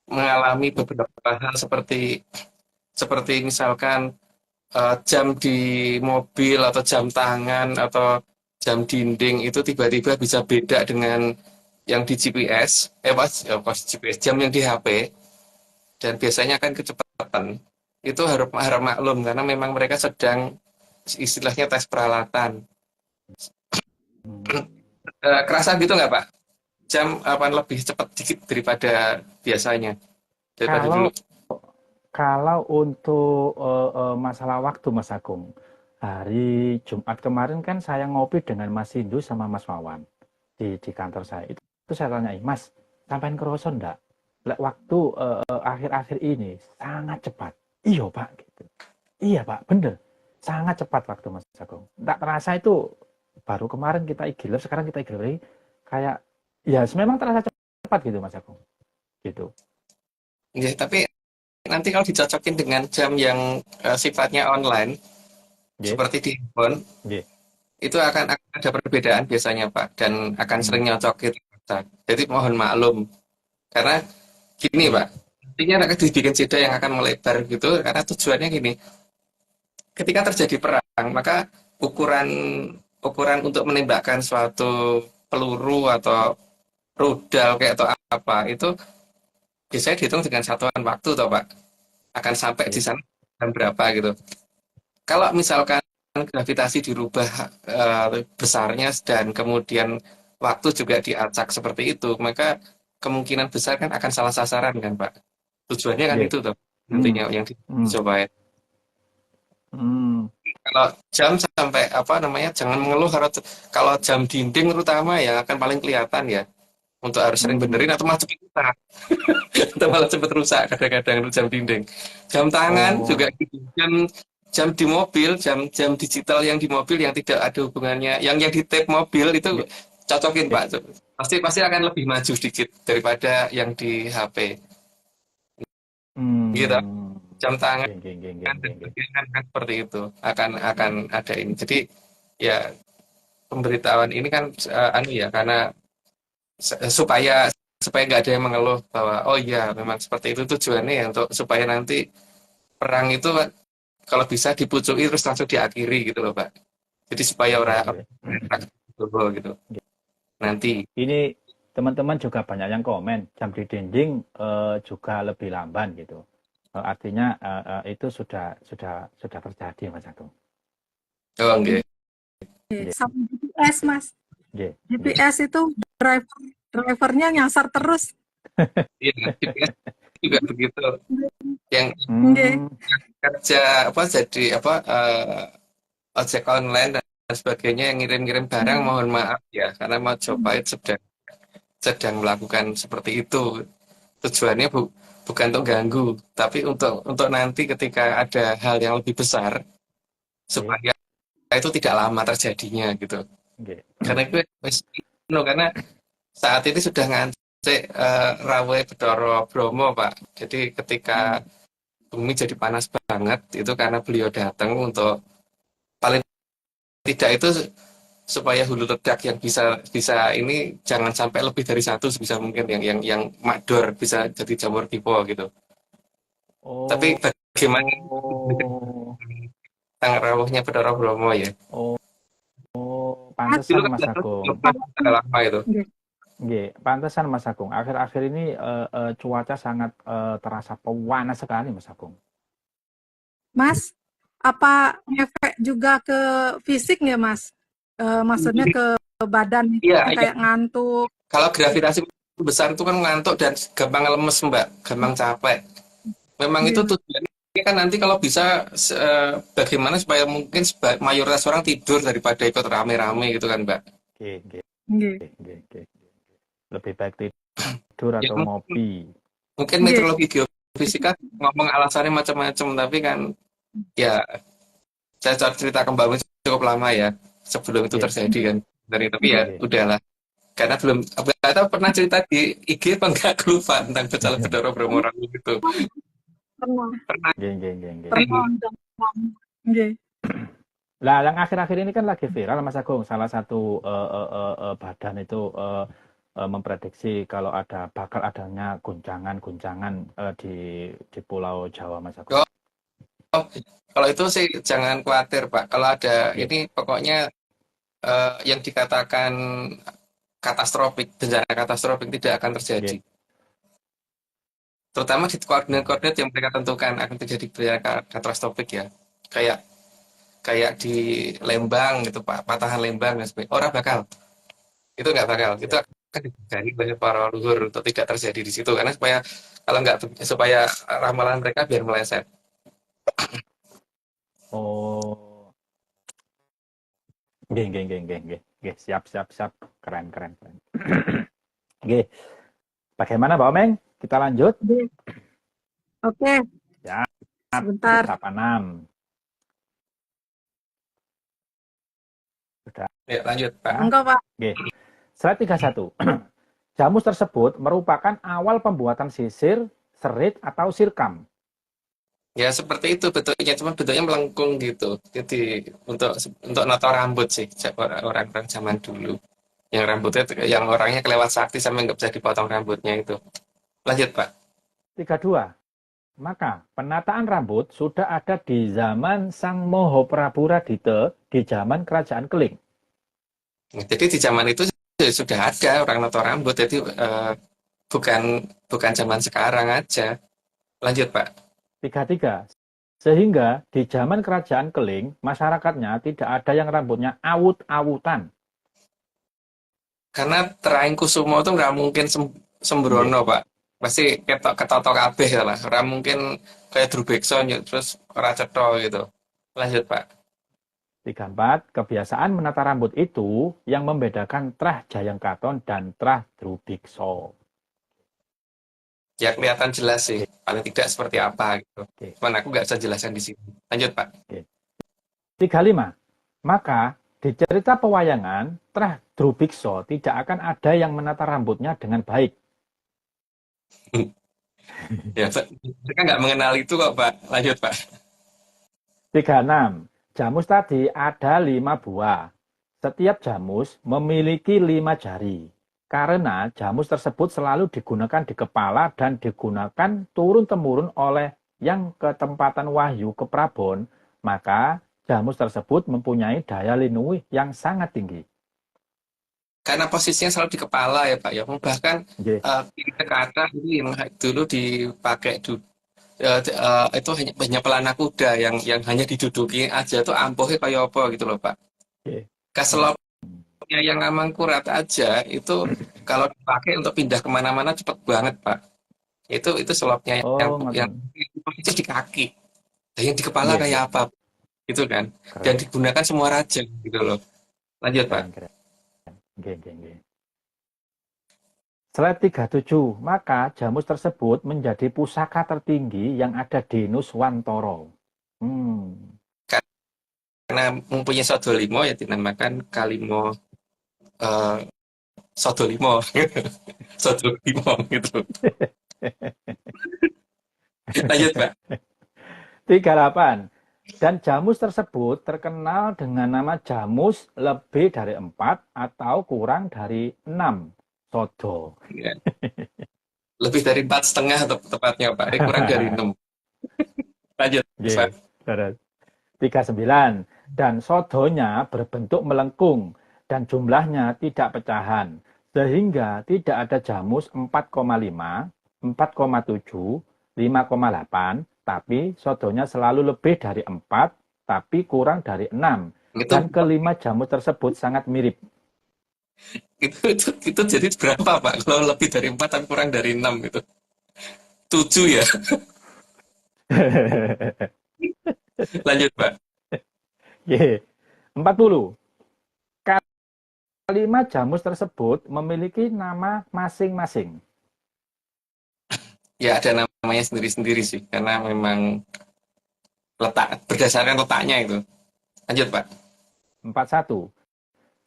mengalami beberapa hal seperti seperti misalkan jam di mobil atau jam tangan atau jam dinding itu tiba-tiba bisa beda dengan yang di GPS, pas GPS jam yang di HP dan biasanya kan kecepatan itu harus harap maklum karena memang mereka sedang istilahnya tes peralatan. Mmm, Kerasa gitu nggak Pak? Jam apa lebih cepat dikit daripada biasanya daripada kalau dulu. kalau untuk, masalah waktu Mas Agung, hari Jumat kemarin kan saya ngopi dengan Mas Sindu sama Mas Wawan di kantor saya. Itu saya tanyai, "Mas, sampean kerasa ndak? Lek waktu, akhir-akhir ini sangat cepat." "Iya, Pak," gitu. "Iya, Pak, bener. Sangat cepat waktu Mas Agung. Tak terasa itu baru kemarin kita IG Live, sekarang kita IG Live kayak ya memang terasa cepat gitu Mas Agung." Gitu. Ya, tapi nanti kalau dicocokin dengan jam yang sifatnya online Nggih, seperti di handphone nggih. itu akan ada perbedaan biasanya Pak dan akan sering Hmm. nyocok gitu. Jadi mohon maklum karena gini Nggih, Pak, intinya akan dibikin jeda yang akan melebar gitu karena tujuannya gini, ketika terjadi perang maka ukuran ukuran untuk menembakkan suatu peluru atau rudal kayak atau apa itu biasanya dihitung dengan satuan waktu toh Pak, akan sampai di nggih. sana jam berapa gitu. Kalau misalkan gravitasi dirubah besarnya dan kemudian waktu juga diacak seperti itu, maka kemungkinan besar kan akan salah sasaran kan Pak. Tujuannya kan Nggih. itu tuh Hmm. nantinya yang Hmm. dicoba. Hmm. Kalau jam sampai apa namanya jangan mengeluh kalau jam dinding terutama ya akan paling kelihatan ya untuk harus sering Hmm. benerin atau malah cepet rusak atau malah cepet rusak kadang-kadang itu jam dinding. Jam tangan juga Oh, gitu. Jam di mobil, jam digital yang di mobil yang tidak ada hubungannya, yang di tape mobil itu nggih, cocokin nggih. Pak. Pasti pasti akan lebih maju sedikit daripada yang di HP. Gitu. Hmm. Jam tangan Nggih, nggih, nggih, nggih, dan nggih, nggih. sebagainya kan seperti itu akan ada ini. Jadi ya pemberitahuan ini kan anu ya karena supaya supaya nggak ada yang mengeluh bahwa oh iya memang seperti itu tujuannya ya untuk supaya nanti perang itu kalau bisa dipucuki terus langsung diakhiri gitu loh Pak. Jadi supaya Nggih, orang nggih. gitu nanti. Ini teman-teman juga banyak yang komen jam di dinding juga lebih lamban gitu. Artinya itu sudah terjadi Mas Agung. Oh enggak. Nggih, Sama GPS, Mas. nggih, nggih. GPS itu drivernya nyasar terus. Iya, GPS juga begitu. Yang Nggih. Hmm. kerja apa jadi apa ojek online dan sebagainya yang ngirim-ngirim barang mohon maaf ya karena Mojopahit sedang melakukan seperti itu. Tujuannya bukan untuk ganggu, tapi untuk nanti ketika ada hal yang lebih besar Nggih, supaya itu tidak lama terjadinya gitu. nggih. Karena itu karena saat ini sudah ngancik Rawe Bedoro Bromo Pak. Jadi ketika bumi jadi panas banget itu karena beliau datang untuk paling tidak itu supaya hulu ledak yang bisa bisa ini jangan sampai lebih dari satu sebisa mungkin yang makdor bisa jadi jamur tipe gitu. Tapi Oh, bagaimana oh, tentang rawuhnya Bedoro Bromo ya? oh, Mas, Dulu pantesan kan Mas Agung. lepas sudah lama itu. Nggih. Nggih, pantesan Mas Agung. Akhir-akhir ini cuaca sangat terasa panas sekali Mas Agung. Mas, apa ngefek juga ke fisik nggak, Mas? Maksudnya ke badan Iya, iya. kayak ngantuk. Kalau gravitasi besar itu kan ngantuk dan gampang lemes Mbak, gampang capek. Memang itu Nggih. tujuannya kan nanti kalau bisa bagaimana supaya mungkin mayoritas orang tidur daripada ikut rame-rame gitu kan Mbak. Nggih, nggih, Nggih. nggih, nggih. Lebih baik tidur Ya, atau ngopi. mungkin Nggih. meteorologi geofisika ngomong alasannya macam-macam tapi kan ya saya cerita kembali cukup lama ya sebelum itu Nggih, terjadi kan dari tapi ya nggih. udahlah karena belum apa tahu pernah cerita di IG apa enggak aku lupa tentang Becala Bedoro Bromo Rawu gitu Pernah. pernah Nggih, nggih, nggih, nggih. Pernah. Nggih. Lah, yang akhir-akhir ini kan lagi viral Mas Agung. Salah satu badan itu memprediksi kalau bakal adanya guncangan-guncangan di Pulau Jawa Mas Agung. oh, kalau itu sih jangan khawatir Pak kalau ada Nggih, ini pokoknya yang dikatakan katastrofik bencana katastrofik tidak akan terjadi nggih, terutama di koordinat-koordinat yang mereka tentukan akan terjadi bencana katastrofik ya kayak kayak di Lembang gitu Pak, patahan Lembang dan sebagainya. Orang bakal, itu nggak bakal, itu nggih. akan dicari banyak para leluhur untuk tidak terjadi di situ karena supaya kalau nggak supaya ramalan mereka biar meleset. Oh, nggih, nggih, nggih, nggih, nggih. Nggih, siap, siap, siap. Keren, keren, keren. Nggih. Bagaimana Mbak Omeng? Kita lanjut. Nggih. Oke, Ya, sebentar. tahap 6. Sudah. Ya, lanjut Pak. Enggak, Pak. Nggih. Slide 31. Jamus tersebut merupakan awal pembuatan sisir, serit, atau sirkam. Ya seperti itu bentuknya, cuma bentuknya melengkung gitu. Jadi untuk noto rambut sih orang-orang zaman dulu. Yang rambutnya yang orangnya kelewat sakti sampai nggak bisa dipotong rambutnya itu. Lanjut Pak. 32. Maka penataan rambut sudah ada di zaman Sang Moho Prabu Radite di zaman Kerajaan Keling. Jadi di zaman itu sudah ada orang noto rambut. Jadi bukan bukan zaman sekarang aja. Lanjut Pak. 33. Sehingga di zaman Kerajaan Keling, masyarakatnya tidak ada yang rambutnya awut-awutan. Karena Teraing Kusumo itu nggak mungkin sembrono Pak. Pasti ketotok kabeh lah. Ora mungkin kayak Drubekso terus ora cetha gitu. Lanjut Pak. 34. Kebiasaan menata rambut itu yang membedakan Trah Jayengkaton dan Trah Drubikso. Ya kelihatan jelas sih, paling tidak seperti apa gitu. Oke. Cuman aku nggak bisa jelaskan di sini. Lanjut Pak. 35. Maka di cerita pewayangan, Trah Drubikso tidak akan ada yang menata rambutnya dengan baik. Ya, mereka nggak mengenal itu kok Pak. Lanjut Pak. 36. Jamus tadi ada 5 buah. Setiap jamus memiliki 5 jari. Karena jamus tersebut selalu digunakan di kepala dan digunakan turun-temurun oleh yang ketempatan Wahyu ke Prabon, maka jamus tersebut mempunyai daya linui yang sangat tinggi. Karena posisinya selalu di kepala ya Pak ya. Bahkan kiri ke atas ini yang dulu dipakai itu hanya pelana kuda yang hanya diduduki aja tuh ampuhnya kayak apa gitu loh Pak. Keselopnya yang emang kurat aja itu kalau dipakai untuk pindah kemana-mana cepet banget Pak. Itu selopnya yang itu di kaki. Dan yang di kepala kayak apa gitu kan. Dan digunakan semua raja gitu loh. Lanjut Pak. Slide 37, maka jamus tersebut menjadi pusaka tertinggi yang ada di Nuswantara. Karena mempunyai Sodolimo ya dinamakan Kalimo Sodolimo. Sodolimo gitu. Lanjut Pak. 38. Dan jamus tersebut terkenal dengan nama jamus lebih dari 4 atau kurang dari 6. Sodo. Ya. Lebih dari 4,5 tepatnya Pak. Kurang dari 6. Lanjut Pak. 39. Dan sodonya berbentuk melengkung dan jumlahnya tidak pecahan. Sehingga tidak ada jamus 4,5, 4,7, 5,8, tapi sodonya selalu lebih dari 4, tapi kurang dari 6. Dan kelima jamus tersebut sangat mirip. Itu jadi berapa Pak? Kalau lebih dari 4 tapi kurang dari 6 itu. 7 ya? Lanjut Pak. 40. Kelima jamus tersebut memiliki nama masing-masing. Ya ada namanya sendiri-sendiri sih, karena memang berdasarkan letaknya itu. Lanjut Pak. 41.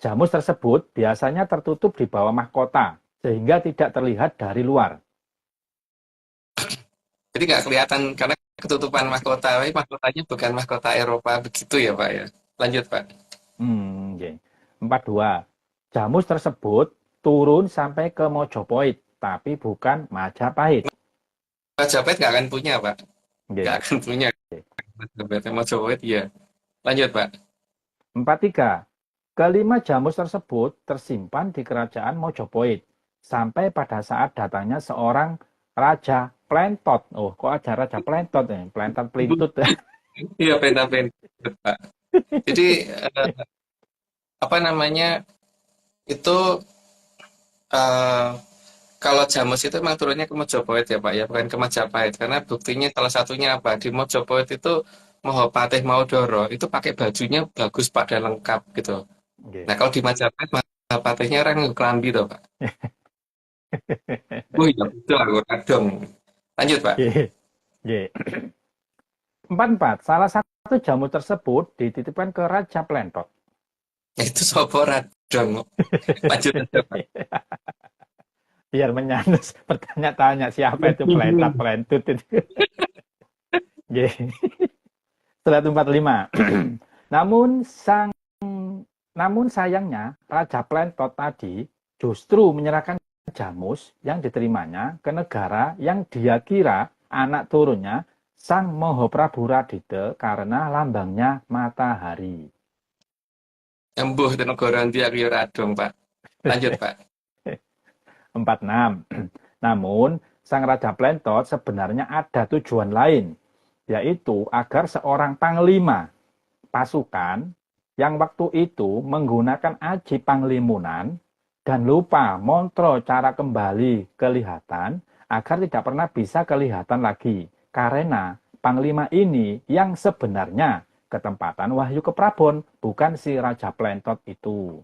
Jamus tersebut biasanya tertutup di bawah mahkota, sehingga tidak terlihat dari luar. Jadi nggak kelihatan karena ketutupan mahkota, mahkotanya bukan mahkota Eropa begitu ya Pak ya. Lanjut Pak. 42. Jamus tersebut turun sampai ke Mojopahit, tapi bukan Majapahit. Majapahit nggak akan punya Pak. Nggak akan punya. Mojopahit ya. Lanjut Pak. 43. Kelima jamus tersebut tersimpan di kerajaan Mojopahit sampai pada saat datangnya seorang Raja Plentot. Oh, kok ada Raja Plentot nih? Plentot Plintut. Iya, Plentot Pak. Jadi apa namanya itu kalau jamus itu memang turunnya ke Mojopahit ya Pak ya, bukan ke Majapahit. Karena buktinya salah satunya apa? Di Mojopahit itu Mahapatih Maudoro itu pakai bajunya bagus Pak dan lengkap gitu. Nah kalau di Majapahit Mahapatihnya orang kelambi tuh Pak. Oh iya betul aku kadang. Lanjut Pak. 44. Salah satu jamu tersebut dititipkan ke Raja Plentot. Itu sopo radong. Lanjut aja Pak. Biar menyanus bertanya-tanya siapa itu Plentot Plentut itu. Nggih. Slide 45. Namun sayangnya Raja Plentot tadi justru menyerahkan Jamus yang diterimanya ke negara yang dia kira anak turunnya Sang Mahaprabu Radita karena lambangnya matahari. Embuh dan negara nanti aku radong, Pak. Lanjut, Pak. 46. Namun, Sang Raja Plentot sebenarnya ada tujuan lain, yaitu agar seorang panglima pasukan yang waktu itu menggunakan aji panglimunan dan lupa montro cara kembali kelihatan agar tidak pernah bisa kelihatan lagi. Karena panglima ini yang sebenarnya ketempatan Wahyu Keprabon, bukan si Raja Plentot itu.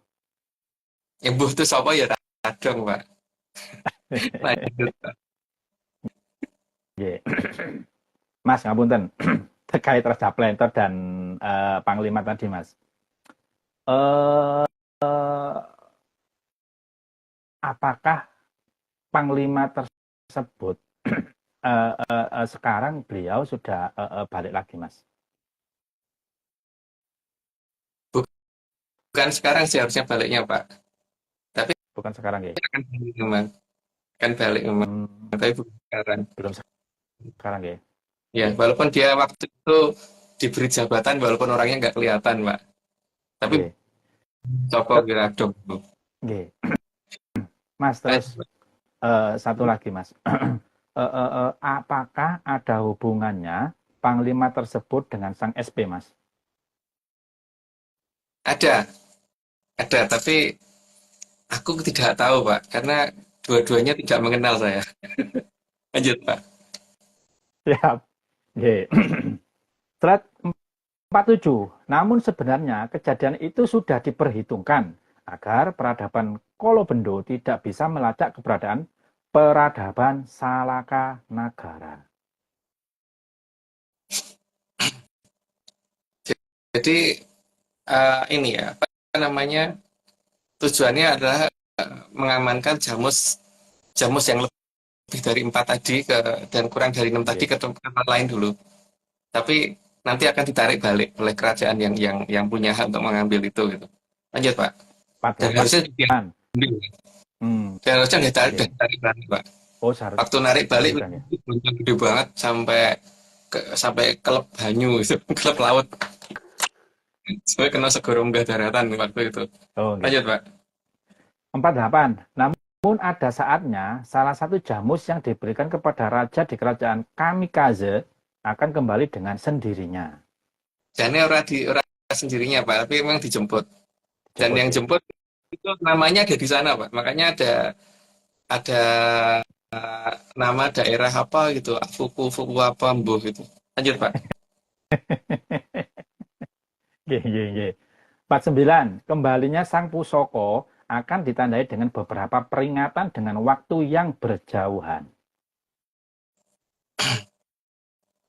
Embuh itu siapa ya radong, Pak. Lanjut, Pak. Yeah. Mas, ngapunten. Terkait Raja Plentot dan Panglima tadi, Mas. Apakah Panglima tersebut sekarang beliau sudah balik lagi, Mas? Bukan sekarang sih harusnya baliknya, Pak. Tapi Bukan sekarang ya? akan balik memang. Kan balik memang. Tapi bukan sekarang. Belum sekarang ya? Ya, walaupun dia waktu itu diberi jabatan, walaupun orangnya nggak kelihatan, Pak. Tapi Nggih. Joko Wiradong. Nggih. Mas, terus satu lagi, Mas. Apakah ada hubungannya Panglima tersebut dengan Sang SP, Mas? Ada, tapi aku tidak tahu, Pak, karena dua-duanya tidak mengenal saya. Lanjut, Pak. Siap. Nggih. Slide 47. Namun sebenarnya kejadian itu sudah diperhitungkan agar peradaban Kolobendo tidak bisa melacak keberadaan peradaban Salaka Nagara. Jadi ini ya, apa namanya, tujuannya adalah mengamankan jamus yang lebih dari 4 tadi dan kurang dari 6 tadi ke tempat lain dulu. Tapi nanti akan ditarik balik oleh kerajaan yang punya hak untuk mengambil itu gitu. Lanjut, Pak. Dan harusnya diambil. Dan harusnya nggak tarik balik, Pak. Oh, seharusnya. Waktu narik balik Ya? gede banget sampai kelep banyu itu, kelep laut. Sampai kena segoro munggah daratan waktu itu. Oh, Lanjut, Pak. 48. Namun ada saatnya salah satu jamus yang diberikan kepada raja di kerajaan Kamikaze akan kembali dengan sendirinya. Jadi orang sendirinya, Pak, tapi memang dijemput. Dan yang jemput itu namanya ada di sana, Pak. Makanya ada nama daerah apa gitu, Fuku apa Mbuh gitu. Lanjut, Pak. Nggih. 49. Kembalinya Sang Pusoko akan ditandai dengan beberapa peringatan dengan waktu yang berjauhan.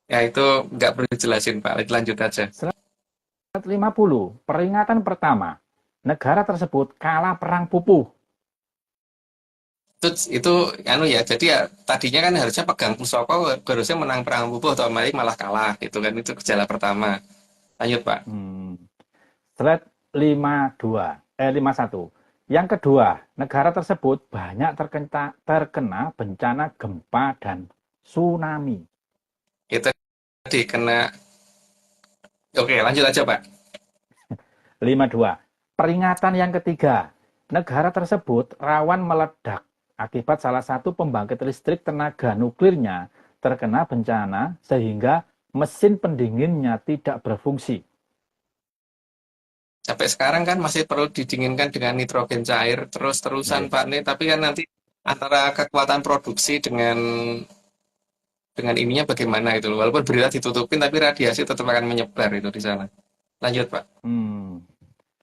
Ya, itu nggak perlu dijelasin, Pak. Lanjut aja. 50. Peringatan pertama. Negara tersebut kalah perang pupuh. Itu ya, jadi ya tadinya kan harusnya pegang Pusoko, harusnya menang perang pupuh, atau malah kalah gitu kan. Itu gejala pertama. Lanjut, Pak. Slide 51. Yang kedua, negara tersebut banyak terkena bencana gempa dan tsunami. Itu tadi kena. Oke, lanjut aja, Pak. 52. Peringatan yang ketiga, negara tersebut rawan meledak akibat salah satu pembangkit listrik tenaga nuklirnya terkena bencana sehingga mesin pendinginnya tidak berfungsi. Sampai sekarang kan masih perlu didinginkan dengan nitrogen cair terus-terusan, Pak nih, tapi kan nanti antara kekuatan produksi dengan ininya bagaimana itu loh. Walaupun berita ditutupin tapi radiasi tetap akan menyebar itu di sana. Lanjut, Pak.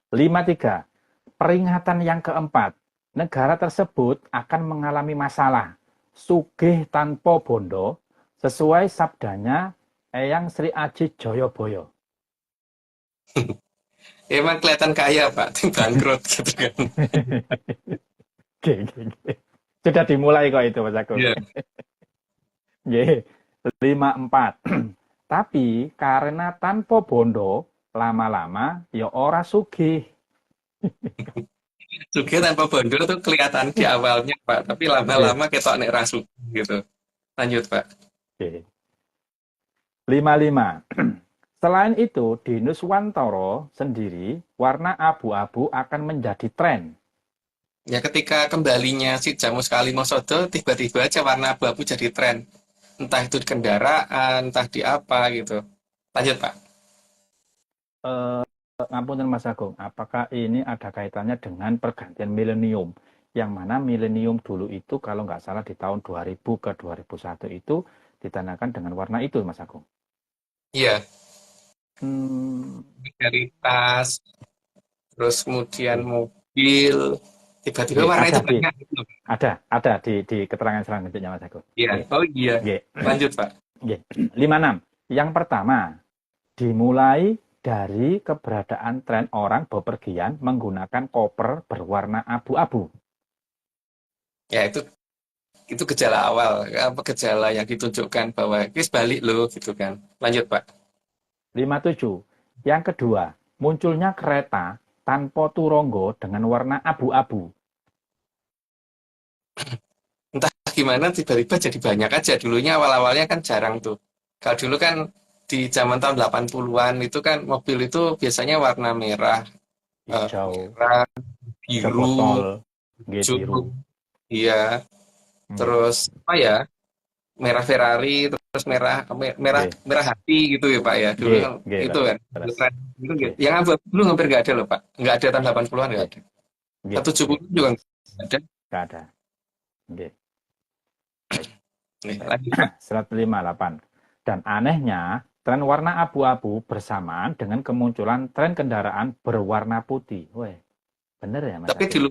53. Peringatan yang keempat, negara tersebut akan mengalami masalah sugih tanpa bondo sesuai sabdanya Eyang Sri Aji Joyoboyo. Emang kelihatan kaya, Pak, bangkrut gitu kan. Sudah dimulai kok itu, Mas Agung. Yeah. 54. Tapi karena tanpa bondo, lama-lama ya ora sugih. Sugih tanpa bondo tuh kelihatan di awalnya, Pak. Tapi lama-lama ketok nek ra sugih gitu. Lanjut, Pak. Oke. 55. Selain itu, di Nuswantara sendiri, warna abu-abu akan menjadi tren. Ya ketika kembalinya si Jamus Kalimosodo, tiba-tiba aja warna abu-abu jadi tren. Entah itu di kendaraan, entah di apa gitu. Lanjut, Pak. Ngapunten Mas Agung, apakah ini ada kaitannya dengan pergantian milenium? Yang mana milenium dulu itu kalau nggak salah di tahun 2000 ke 2001 itu ditandai dengan warna itu, Mas Agung. Iya, Hmm, dari tas, terus kemudian mobil, tiba-tiba nggih, warna itu ada banyak gitu. ada di keterangan selanjutnya Mas Agung. Iya. Nggih, Oh iya. nggih, Lanjut, Pak. nggih. 56. Yang pertama, dimulai dari keberadaan tren orang bepergian menggunakan koper berwarna abu-abu. Ya itu gejala awal, apa gejala yang ditunjukkan bahwa Chris balik loh gitu kan. Lanjut, Pak. 57. Yang kedua, munculnya kereta tanpa turonggo dengan warna abu-abu. Entah gimana tiba-tiba jadi banyak aja. Dulunya awal-awalnya kan jarang tuh. Kalau dulu kan di zaman tahun 80-an itu kan mobil itu biasanya warna merah, Hijau, merah, hijau biru, botol, nggih, biru. hijau, iya. Hmm, Terus apa ya? Merah Ferrari, terus merah merah nggih, merah hati gitu ya, Pak ya. Dulu nggih, kan nggih, itu kan. leres. Tren itu Nggih, yang abu-abu dulu hampir nggak ada loh, Pak. Nggak ada tahun 80-an nggak nggih, ada. nggih, 70 nggih, juga leres. nggak ada. Nggak ada. Nggih, baik. Nih, lanjut, Pak. 158. Dan anehnya, tren warna abu-abu bersamaan dengan kemunculan tren kendaraan berwarna putih. Weh, bener ya Mas Tapi Agung? dulu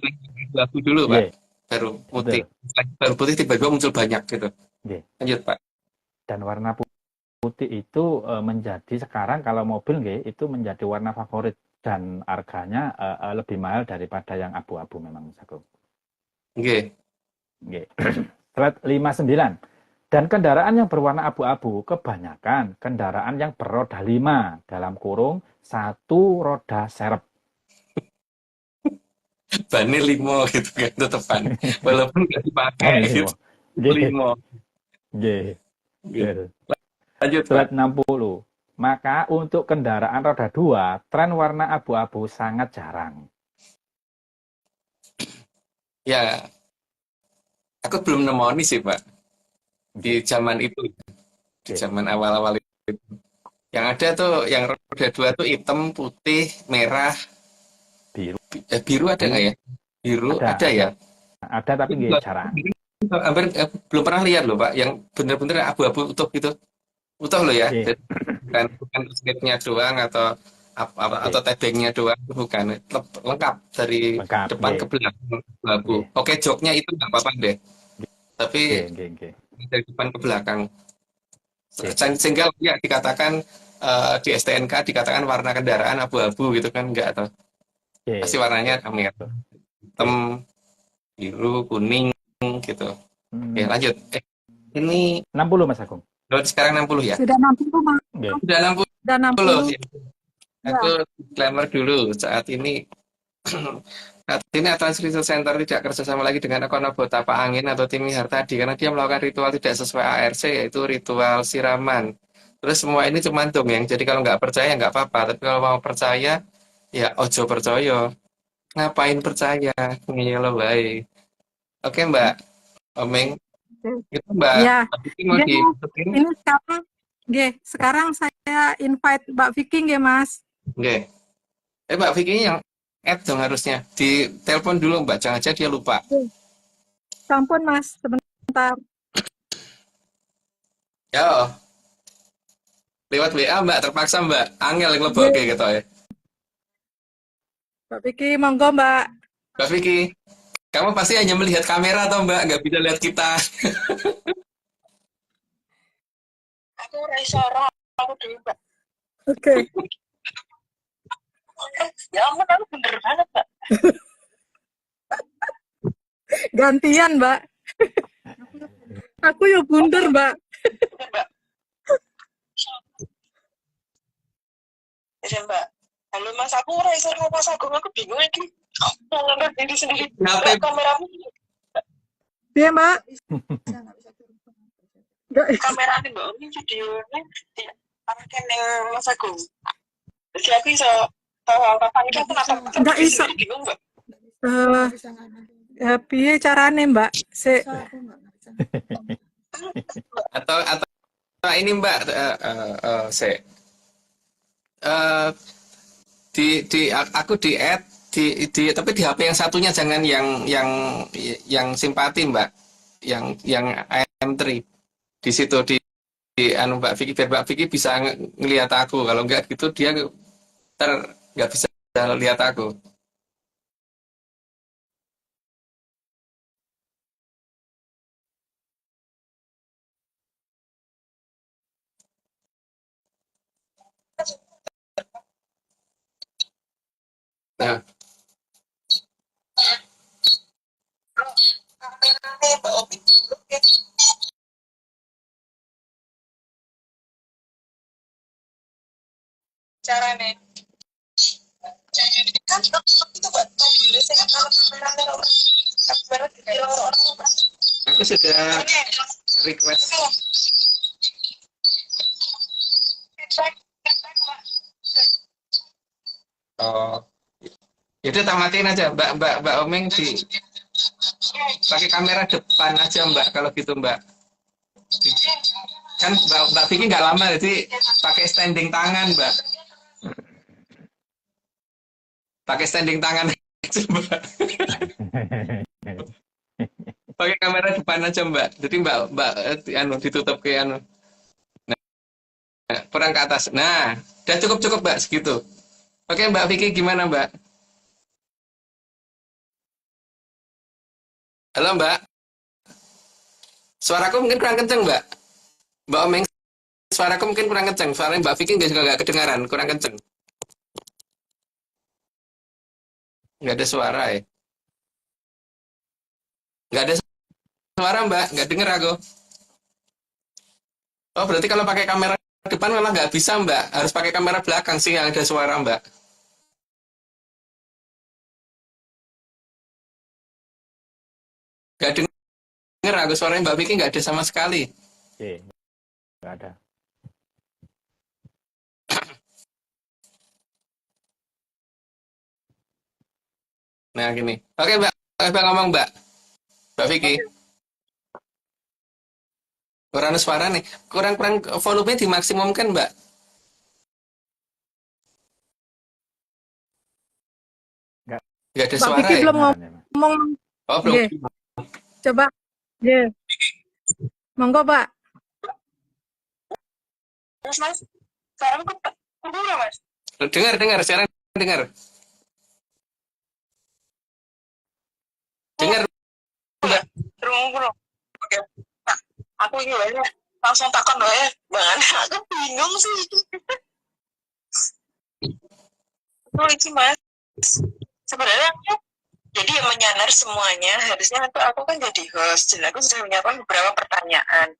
abu-abu dulu, Pak. Nggih, Baru putih. betul. Baru putih tiba-tiba muncul banyak gitu. Nggih. Lanjut, Pak. Dan warna putih itu menjadi sekarang kalau mobil nggih, itu menjadi warna favorit dan harganya lebih mahal daripada yang abu-abu memang Mas Agung. Oke. Nggih. Slide 59. Dan kendaraan yang berwarna abu-abu kebanyakan kendaraan yang beroda 5 dalam kurung 1 roda serep. Bannya limo gitu kan tetepan. Walaupun nggak dipakai Bannya gitu. limo. Limo. Nggih. Gitu. Lanjut, Pak. Slide 60. Maka untuk kendaraan roda 2, tren warna abu-abu sangat jarang. Ya, aku belum nemoni sih, Pak. Di zaman itu, di Nggih. zaman awal-awal itu. Yang ada tuh, yang roda 2 tuh hitam, putih, merah, Biru. biru ada nggak ya? Biru ada ya? Ada tapi nggih jarang. Hampir belum pernah lihat loh, Pak, yang bener-bener abu-abu utuh gitu. Utuh loh ya. Nggih. Jadi, bukan slipnya doang atau atau tebengnya doang, bukan. Lengkap dari Lengkap, depan nggih. ke belakang abu-abu. Nggih. Oke, joknya itu nggak apa-apa deh. Tapi Nggih. dari depan ke belakang. Nggih. Sehingga ya dikatakan di STNK dikatakan warna kendaraan abu-abu gitu kan enggak atau Nggih. pasti warnanya merah, hitam, biru, kuning gitu. Oke, lanjut. Ini 60 Mas Agung. sekarang 60 ya? Sudah 60, Mas. Nggih. Sudah 60. Sudah 60. Aku disclaimer dulu saat ini Atlas Research Center tidak kerjasama lagi dengan Ekonobo Tapak Angin atau tim Hartadi karena dia melakukan ritual tidak sesuai ARC yaitu ritual siraman. Terus semua ini cuma dongeng, jadi kalau nggak percaya nggak apa-apa, tapi kalau mau percaya ya ojo percaya. Ngapain percaya? Ngeyel baik. Oke, Mbak Omeng, itu Mbak Ya. Vicky mau Nggih, dimasukin? ini sekarang saya invite Mbak Vicky nggih, Mas. Oke. Mbak Vicky yang add dong harusnya. Di telepon dulu Mbak, jangan aja dia lupa. Sampun, Mas, sebentar. Yo. Lewat WA Mbak, terpaksa Mbak. Angel yang leboke gitu ya. Mbak Vicky, monggo, Mbak. Mbak Vicky, kamu pasti hanya melihat kamera atau Mbak, nggak bisa lihat kita. Aku resorong aku dulu, Mbak. Oke. Ya ampun, aku bener banget, Mbak. Gantian, Mbak. Aku ya bunder, Mbak. Mbak. Bisa Mbak. Halo Mas, aku ora iso ngopo Mas Agung, aku bingung iki. Mau ngambil diri sendiri. HP Mbak, kameramu Iya, Mbak. Nggak, kamerane Mbak Umi videonya di pakai ning Mas Agung. Jadi aku iso tahu kapan iki aku nonton nggak iso. bingung Mbak. Eh, bisa nggak nanti piye carane, Mbak? bisa aku nggak bisa atau ini Mbak eh, aku di add tapi di HP yang satunya jangan yang simpati Mbak, yang AM3 di situ di anu Mbak Vicky, biar Mbak Vicky bisa ngelihat aku. Kalau enggak gitu dia nggak bisa lihat aku. Nah, Kamerane Mbak Umi carane. Kan itu Mbak, mobilnya saya kalau kamerane kamera di orang aku sudah request. Oh, itu tak matiin aja Mbak Omeng pakai kamera depan aja Mbak kalau gitu Mbak. Kan Mbak Vicky nggak lama jadi pakai standing tangan Mbak. Pakai standing tangan aja Mbak. Pakai kamera depan aja Mbak. Jadi Mbak anu ditutup ke anu. Nah, kurang ke atas. Nah, udah cukup Mbak segitu. Oke Mbak Vicky gimana Mbak? Halo Mbak. Suaraku mungkin kurang kenceng Mbak. Mbak Omeng, suaraku mungkin kurang kenceng. Suaranya Mbak Vicky juga nggak kedengaran, kurang kenceng. Nggak ada suara ya? Nggak ada suara Mbak, nggak denger aku. Oh berarti kalau pakai kamera depan malah nggak bisa Mbak. Harus pakai kamera belakang sih yang ada suara Mbak. Nggak denger aku, suaranya Mbak Vicky nggak ada sama sekali. Oke, nggak ada. Nah gini. Oke Mbak, Mbak ngomong Mbak. Mbak Vicky. Kurang suara nih. Kurang volume dimaksimumkan Mbak. Nggak ada Mbak suara Vicky ya? belum Kedengaran ya, Mas? ngomong. Oh belum. Nggih, coba. Nggih. Monggo, Mbak. Mas, sekarang kumpul Mas. Dengar, sekarang dengar. Dengar Mbak. Terus oke. Nah, aku ini wae langsung takon wae, Bang. Aku bingung sih. Oh, iki Mas. Sebenarnya aku jadi yang menyadar semuanya harusnya aku kan jadi host dan aku sudah menyiapkan beberapa pertanyaan.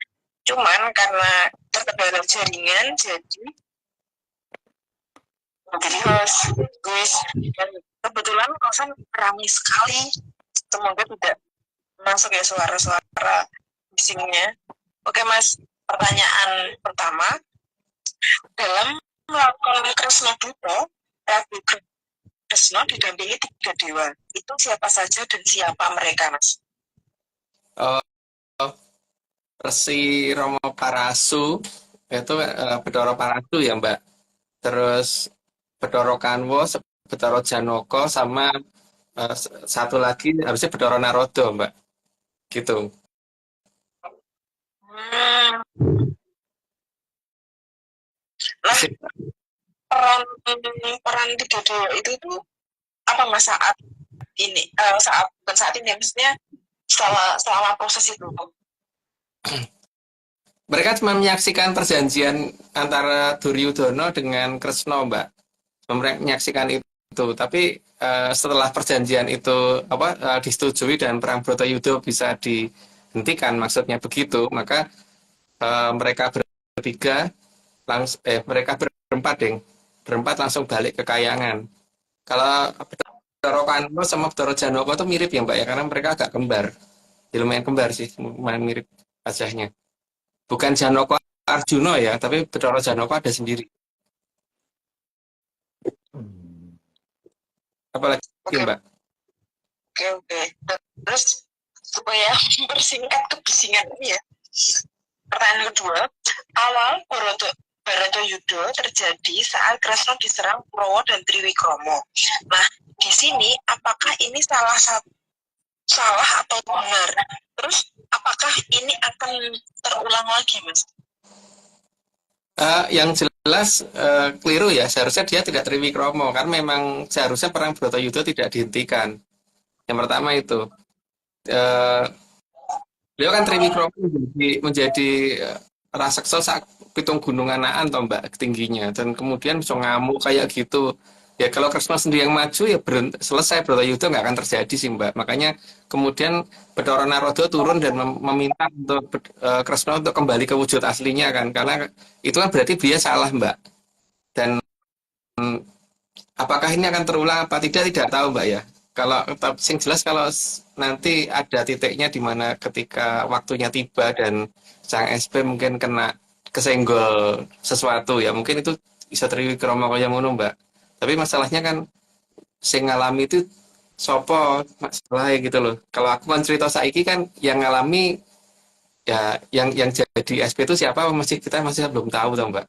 Cuman karena terkendala jaringan jadi host guys, dan kebetulan kosan ramai sekali. Semoga tidak masuk ya suara-suara bisingnya. Oke Mas, pertanyaan pertama, dalam melakukan Kresna Buddha, Prabu Kresna didampingi 3 dewa. Itu siapa saja dan siapa mereka Mas? Resi Romo Parasu itu Bedoro Parasu ya Mbak. Terus Bedoro Kanwo, Bedoro Janoko sama satu lagi harusnya Bedoro Narodo Mbak. Gitu. Nah, peran 3 dewa itu tuh apa Mas saat ini saat ini maksudnya selama proses itu? Mereka cuma menyaksikan perjanjian antara Duryudono dengan Kresna Mbak. Menyaksikan itu, tapi setelah perjanjian itu disetujui dan perang Bratayuda bisa dihentikan, maksudnya begitu, maka mereka bertiga mereka berempat berempat langsung balik ke Kayangan. Kalau Bathara Kanono sama Bathara Janaka tuh mirip ya Mbak ya, karena mereka agak kembar. Ya, lumayan kembar sih, lumayan mirip wajahnya. Bukan Janaka Arjuna ya, tapi Bathara Janaka ada sendiri. Apalagi Oke, Mbak? oke. Terus supaya mempersingkat kebisingan ini ya. Pertanyaan kedua, awal Baratayuda terjadi saat Kresna diserang Kurawa dan Triwikromo. Nah, di sini apakah ini salah atau benar? Terus apakah ini akan terulang lagi, Mas? Yang jelas keliru ya, seharusnya dia tidak Triwikromo, karena memang seharusnya perang Bratayuda tidak dihentikan. Yang pertama itu, beliau kan Triwikromo menjadi raseksa sak pitung gunung anaan toh Mbak tingginya, dan kemudian bisa ngamuk kayak gitu. Ya kalau Kresna sendiri yang maju ya selesai Bratayuda nggak akan terjadi sih Mbak. Makanya kemudian Bathara Narada turun dan meminta untuk Kresna untuk kembali ke wujud aslinya kan, karena itu kan berarti dia salah Mbak. Dan apakah ini akan terulang apa tidak tahu Mbak ya. Kalau sing jelas kalau nanti ada titiknya di mana ketika waktunya tiba dan sang SP mungkin kena kesenggol sesuatu ya, mungkin itu bisa Triwikromo kaya ngono Mbak. Tapi masalahnya kan sing ngalami itu sopo masalahnya gitu loh. Kalau aku kan cerita saiki kan yang ngalami ya yang jadi SP itu siapa kita masih belum tahu tau Mbak.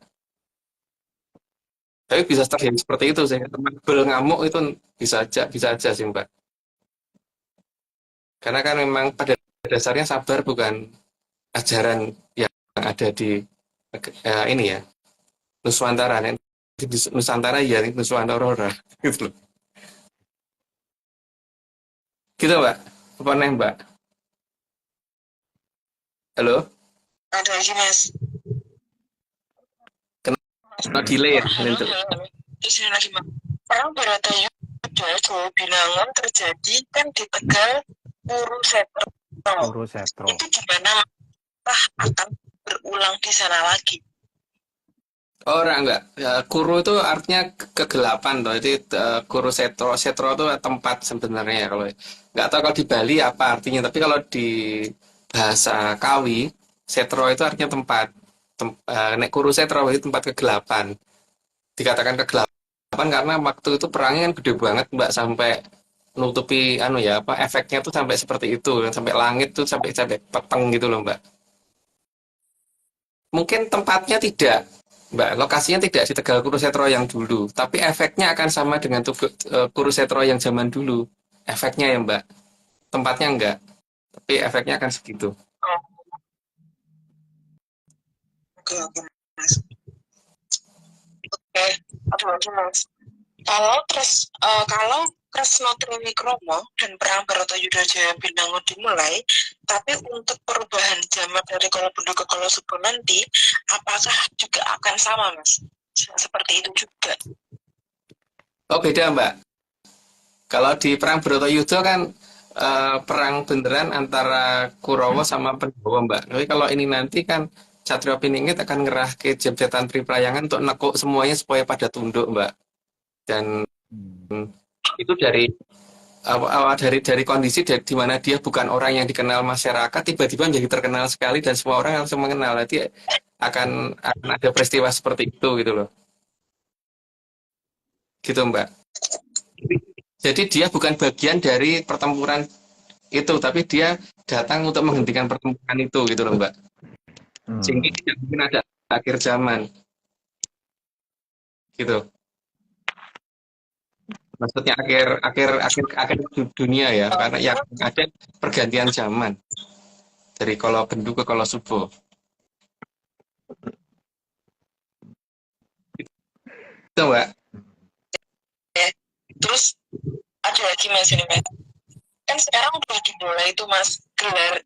Tapi bisa terjadi seperti itu sih. Teman bel ngamuk itu bisa aja sih Mbak. Karena kan memang pada dasarnya sabar bukan ajaran yang ada di ini ya Nuswantara. Di Nusantara ya Nuswantara gitu loh. Gitu Mbak. Apa nih Mbak? Halo? Ada lagi, Mas. Kena delay ya? Terus ini lagi, Mas. Perang Baratayuda Jawa Binangun terjadi kan di Tegal Kurusetra. Itu gimana akan berulang di sana lagi? Oh enggak. Ya, Kuru itu artinya kegelapan toh. Jadi Kurusetro, setro itu tempat sebenarnya ya. Kalau nggak tahu kalau di Bali apa artinya, tapi kalau di bahasa Kawi, setro itu artinya tempat. Nek Kurusetro itu tempat kegelapan. Dikatakan kegelapan karena waktu itu perangnya kan gede banget Mbak, sampai nutupi efeknya tuh sampai seperti itu, sampai langit tuh sampai peteng gitu loh Mbak. Mungkin tempatnya tidak Mbak, lokasinya tidak di Tegal Kurusetro yang dulu, tapi efeknya akan sama dengan Kurusetro yang zaman dulu. Efeknya ya Mbak, tempatnya enggak, tapi efeknya akan segitu. Oke, Mas. Oke, ada lagi Mas. Kalau Kresna Triwikromo dan perang Baratayuda Jaya Binangun dimulai, tapi untuk perubahan zaman dari Kolobendo ke Kolosubo nanti, apakah juga akan sama, Mas? Seperti itu juga. Oh beda Mbak. Kalau di perang Baratayuda kan perang beneran antara Kurawa sama Pandhawa Mbak. Tapi kalau ini nanti kan Satrio Piningit akan ngerah ke Jabatan Priprayangan untuk nekuk semuanya supaya pada tunduk Mbak. Dan itu dari kondisi di mana dia bukan orang yang dikenal masyarakat, tiba-tiba menjadi terkenal sekali dan semua orang langsung mengenal. Nanti akan ada peristiwa seperti itu gitu loh. Gitu Mbak. Jadi dia bukan bagian dari pertempuran itu, tapi dia datang untuk menghentikan pertempuran itu gitu loh Mbak. Sehingga tidak mungkin ada akhir zaman. Gitu. Maksudnya akhir dunia ya, karena yang ada pergantian zaman dari Kolobendo ke Kolosubo. Itu Mbak. Terus ada lagi Mas ini Mas. Kan sekarang udah dimulai itu Mas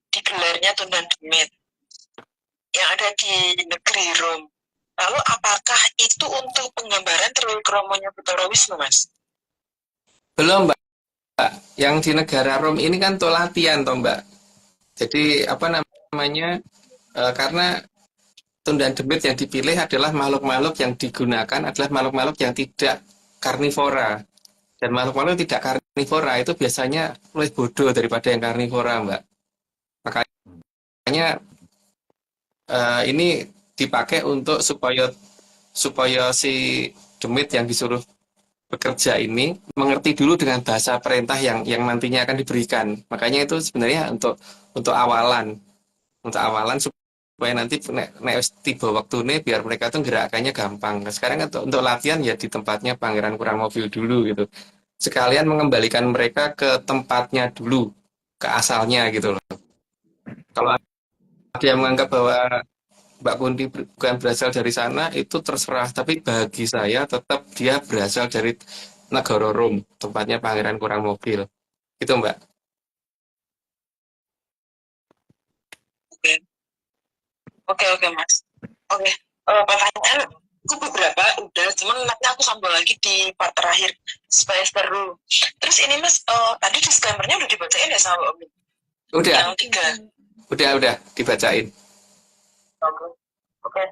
digelarnya Tundan Demit yang ada di negeri Rom. Lalu apakah itu untuk penggambaran Triwikromonya Bathara Wisnu Mas? Belum Mbak. Yang di negara Rom ini kan tuh latihan toh Mbak. Jadi apa namanya? Karena Patun dan demit yang dipilih adalah makhluk-makhluk yang digunakan adalah makhluk-makhluk yang tidak karnivora. Dan makhluk-makhluk yang tidak karnivora itu biasanya lebih bodoh daripada yang karnivora, Mbak. Makanya ini dipakai untuk supaya si demit yang disuruh bekerja ini mengerti dulu dengan bahasa perintah yang nantinya akan diberikan. Makanya itu sebenarnya untuk awalan supaya nanti nek tiba waktunya biar mereka tuh gerakannya gampang. Nah, sekarang untuk latihan ya di tempatnya Pangeran Kurang Mobil dulu gitu. Sekalian mengembalikan mereka ke tempatnya dulu, ke asalnya gitu loh. Kalau ada yang menganggap bahwa Mbak Kunti bukan berasal dari sana, itu terserah. Tapi bagi saya tetap dia berasal dari negara Rom, tempatnya Pangeran Kurang Mobil. Itu Mbak. Oke, Mas. Oke, pertanyaan aku beberapa udah, cuman nanti aku sambung lagi di part terakhir supaya seru. Terus ini Mas, tadi disclaimer-nya udah dibacain ya sama Om? Udah, Yang 3. udah dibacain. Oke.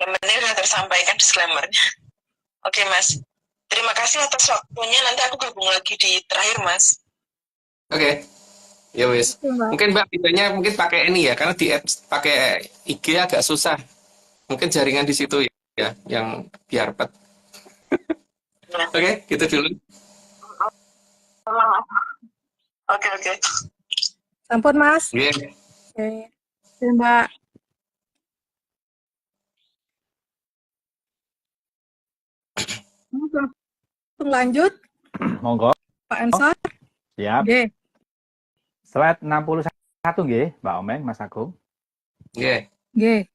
Yang penting sudah tersampaikan disclaimer-nya. Oke, Mas. Terima kasih atas waktunya. Nanti aku gabung lagi di terakhir, Mas. Oke. Ya wis. Oke, Mbak. Mungkin Mbak bidanya mungkin pakai ini ya, karena di apps pakai IG agak susah. Mungkin jaringan di situ ya, yang biar pet. Oke, gitu dulu. Oke. Sampun, Mas. Iya. Oke. Oke, Mbak. Langsung lanjut, Monggo. Pak Ensor. Siap. Oke. Slide 61 nggih, Mbak Omeng, Mas Agung. Iya. Oke.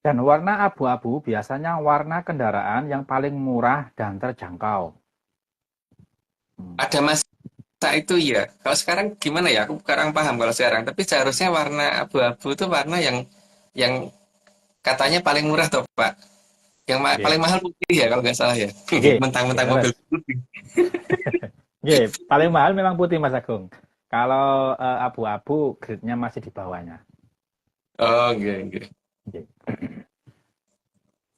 Dan warna abu-abu biasanya warna kendaraan yang paling murah dan terjangkau. Ada masa itu ya. Kalau sekarang gimana ya? Aku kurang paham kalau sekarang. Tapi seharusnya warna abu-abu itu warna yang katanya paling murah toh, Pak. Yang Oke. paling mahal putih ya kalau nggak salah ya. Oke. Mentang-mentang Oke, mobil putih. Nggih, paling mahal memang putih, Mas Agung. Kalau abu-abu grade-nya masih di bawahnya. Oh, iya.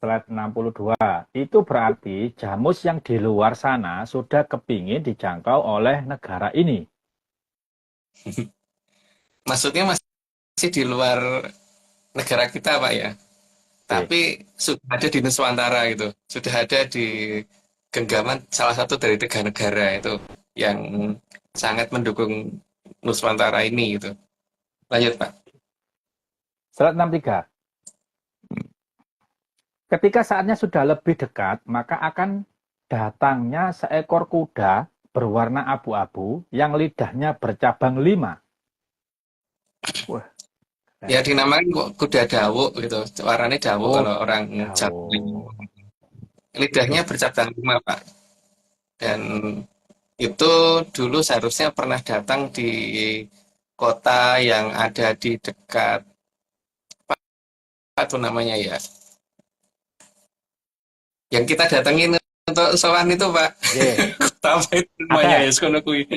Slide 62. Itu berarti Jamus yang di luar sana sudah kepingin dijangkau oleh negara ini. Maksudnya masih di luar negara kita, Pak ya. Tapi sudah ada di Nuswantara gitu. Sudah ada di genggaman salah satu dari 3 negara itu yang sangat mendukung Nuswantara ini gitu. Lanjut, Pak. Slide 63. Ketika saatnya sudah lebih dekat, maka akan datangnya seekor kuda berwarna abu-abu yang lidahnya bercabang 5. Wah. Ya dinamakan kuda dawuk gitu. Warnanya dawuk Oh, kalau orang Jawa. dawuk. Lidahnya bercabang 5, Pak. Dan itu dulu seharusnya pernah datang di kota yang ada di dekat apa tuh namanya ya? Yang kita datengin untuk sowan itu, Pak. Yeah. Kota apa itu namanya ya, sekolah kui.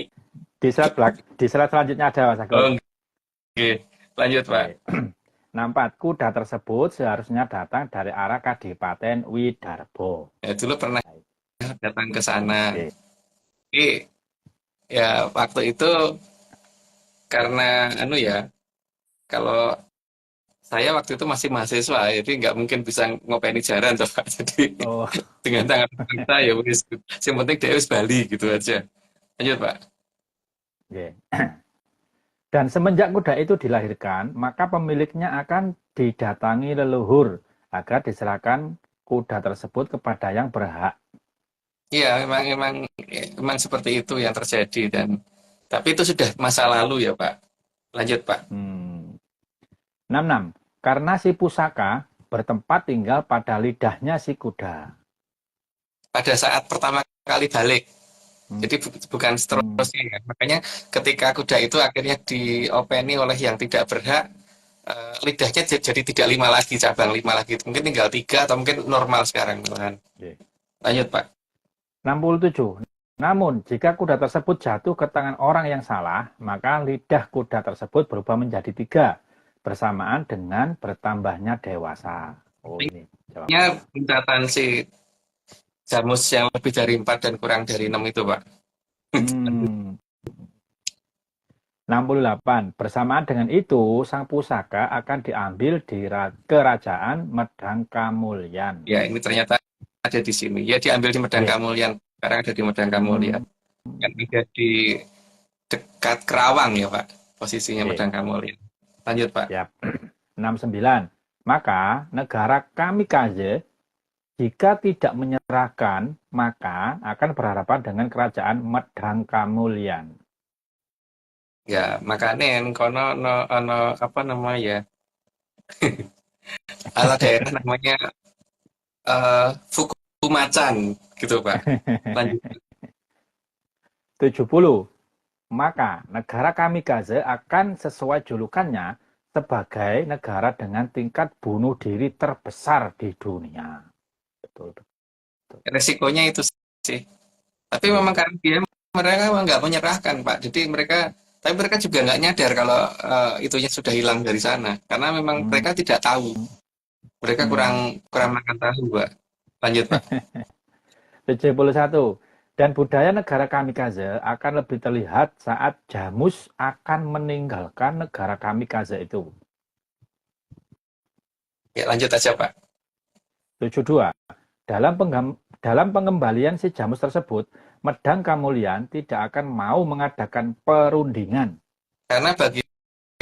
Di slide selanjutnya ada, Mas Agung. Oke. Lanjut, Pak. Nampak kuda tersebut seharusnya datang dari arah Kadipaten Widarbo. Ya, dulu pernah datang ke sana. Oke. Jadi ya waktu itu karena kalau saya waktu itu masih mahasiswa, jadi nggak mungkin bisa ngopeni jaran tuh, Pak. Jadi dengan tangan kita ya wis, yang penting dia wis Bali gitu aja. Lanjut, Pak. Okay. Dan semenjak kuda itu dilahirkan, maka pemiliknya akan didatangi leluhur agar diserahkan kuda tersebut kepada yang berhak. Iya, memang seperti itu yang terjadi tapi itu sudah masa lalu ya, Pak. Lanjut, Pak. 66. Karena si pusaka bertempat tinggal pada lidahnya si kuda. Pada saat pertama kali balik. Jadi bukan seterusnya ya. Makanya ketika kuda itu akhirnya diopeni oleh yang tidak berhak, lidahnya jadi tidak 5 lagi, cabang 5 lagi. Mungkin tinggal 3 atau mungkin normal sekarang. Lanjut, Pak. 67. Namun, jika kuda tersebut jatuh ke tangan orang yang salah, maka lidah kuda tersebut berubah menjadi 3. bersamaan dengan bertambahnya dewasa. Oh, ini jawabannya. Ya, pencatatan si Jamus yang lebih dari 4 dan kurang dari 6 itu, Pak. 68. Bersamaan dengan itu, sang pusaka akan diambil di kerajaan Medang Kamulyan. Ya, ini ternyata ada di sini. Ya, diambil di Medang Kamulyan. Sekarang ada di Medang Kamulyan. Kan ada di dekat Kerawang ya, Pak. Posisinya Medang Kamulyan. Lanjut, Pak. Ya. 69. Maka negara kamikaze jika tidak menyerahkan, maka akan berhadapan dengan kerajaan Medang Kamulyan. Ya, makanya kono apa namanya ya? Ala daerah namanya Fukumacan gitu, Pak. Lanjut. 70. Maka negara kamikaze akan sesuai julukannya sebagai negara dengan tingkat bunuh diri terbesar di dunia. Betul. Resikonya itu sih. Tapi memang karena mereka nggak menyerahkan, Pak. Jadi tapi mereka juga nggak nyadar kalau itunya sudah hilang dari sana. Karena memang mereka tidak tahu. Mereka kurang makan tahu, Pak. Lanjut, Pak. 71. Dan budaya negara kamikaze akan lebih terlihat saat Jamus akan meninggalkan negara kamikaze itu. Ya, lanjut aja, Pak. 72. Dalam pengembalian si Jamus tersebut, Medang Kamulyan tidak akan mau mengadakan perundingan. Karena bagi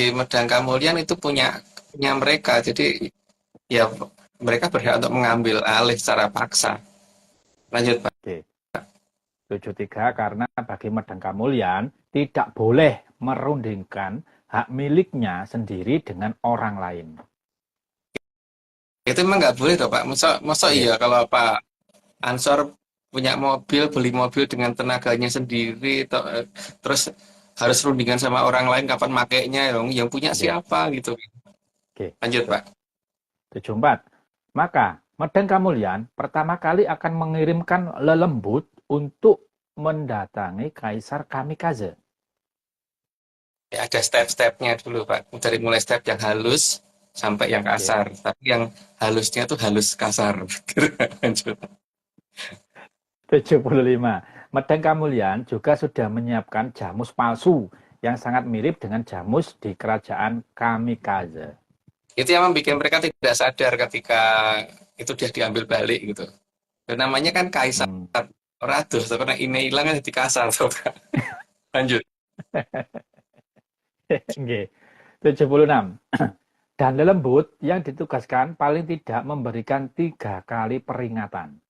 Medang Kamulyan itu punya mereka, jadi ya mereka berhak untuk mengambil alih secara paksa. Lanjut, Pak. Oke. 73. Karena bagi Medang Kamulyan tidak boleh merundingkan hak miliknya sendiri dengan orang lain. Itu memang nggak boleh, toh, Pak. Masa iya kalau Pak Ansor punya mobil, beli mobil dengan tenaganya sendiri, terus harus rundingan sama orang lain kapan makainya, yang punya siapa gitu. Oke. Lanjut, Pak. 74. Maka Medang Kamulyan pertama kali akan mengirimkan lelembut untuk mendatangi Kaisar Kamikaze. Ya, ada step-stepnya dulu, Pak. Dari mulai step yang halus sampai yang kasar. Tapi yang halusnya tuh halus kasar. Lanjut. 75. Medang Kamulyan juga sudah menyiapkan jamus palsu yang sangat mirip dengan jamus di kerajaan Kamikaze. Itu yang membuat mereka tidak sadar ketika itu dia diambil balik gitu. Dan namanya kan Kaisar Ratu, karena ini hilang kan jadi kasar. Lanjut. 76. Dan lelembut yang ditugaskan paling tidak memberikan 3 kali peringatan.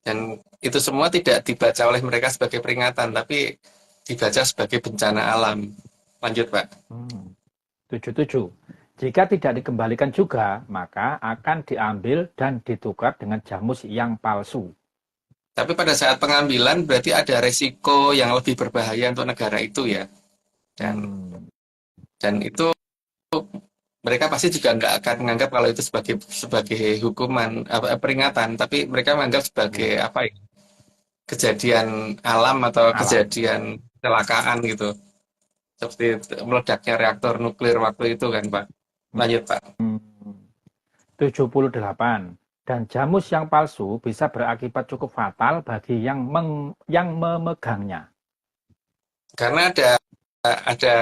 Dan itu semua tidak dibaca oleh mereka sebagai peringatan, tapi dibaca sebagai bencana alam. Lanjut, Pak. 77. Jika tidak dikembalikan juga, maka akan diambil dan ditukar dengan jamus yang palsu. Tapi pada saat pengambilan berarti ada resiko yang lebih berbahaya untuk negara itu ya. Dan itu mereka pasti juga nggak akan menganggap kalau itu sebagai hukuman peringatan, tapi mereka menganggap sebagai kejadian alam atau kejadian kecelakaan gitu, seperti meledaknya reaktor nuklir waktu itu kan, Pak. Lanjut, Pak. 78. Dan jamus yang palsu bisa berakibat cukup fatal bagi yang memegangnya. Karena ada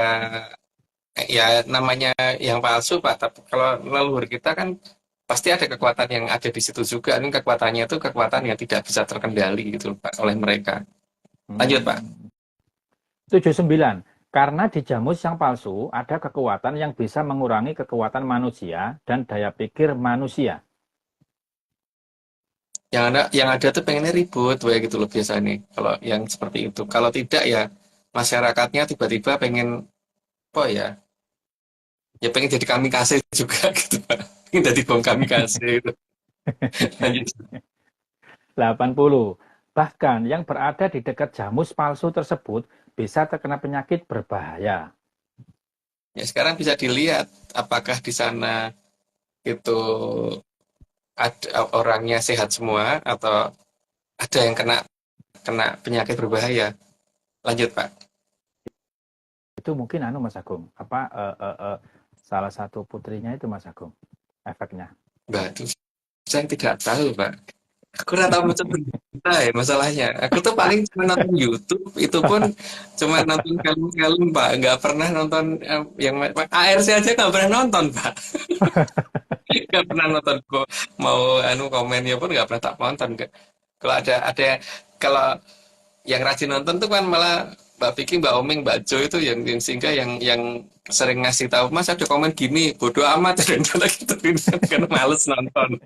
ya namanya yang palsu, Pak. Tapi kalau leluhur kita kan pasti ada kekuatan yang ada di situ juga. Ini kekuatannya itu kekuatan yang tidak bisa terkendali gitu, Pak, oleh mereka. Lanjut, Pak. 79. Karena di jamus yang palsu ada kekuatan yang bisa mengurangi kekuatan manusia dan daya pikir manusia. Yang ada tuh pengennya ribut, gitu loh biasanya. Kalau yang seperti itu. Kalau tidak ya masyarakatnya tiba-tiba pengen ya pengen jadi kamikaze juga gitu, Pak. Pengen jadi bom kamikaze itu. Lanjut. 80. Bahkan yang berada di dekat jamus palsu tersebut bisa terkena penyakit berbahaya. Ya sekarang bisa dilihat apakah di sana itu ada orangnya sehat semua atau ada yang kena penyakit berbahaya. Lanjut, Pak. itu mungkin Mas Agung, salah satu putrinya itu Mas Agung, efeknya. Waduh, saya tidak tahu, Pak. Aku nggak tahu macam berita ya masalahnya. Aku tuh paling cuma nonton YouTube, itu pun cuma nonton film-film, Pak. Nggak pernah nonton yang ARC aja nggak pernah nonton, Pak. Nggak pernah nonton kok. Mau komennya pun nggak pernah tak nonton. Kalau ada kalau yang rajin nonton tuh kan malah Mbak Vicky, Mbak Oming, Mbak Jo itu yang sehingga yang sering ngasih tahu, Mas ada komen gini, bodoh amat dan gitu kan males nonton.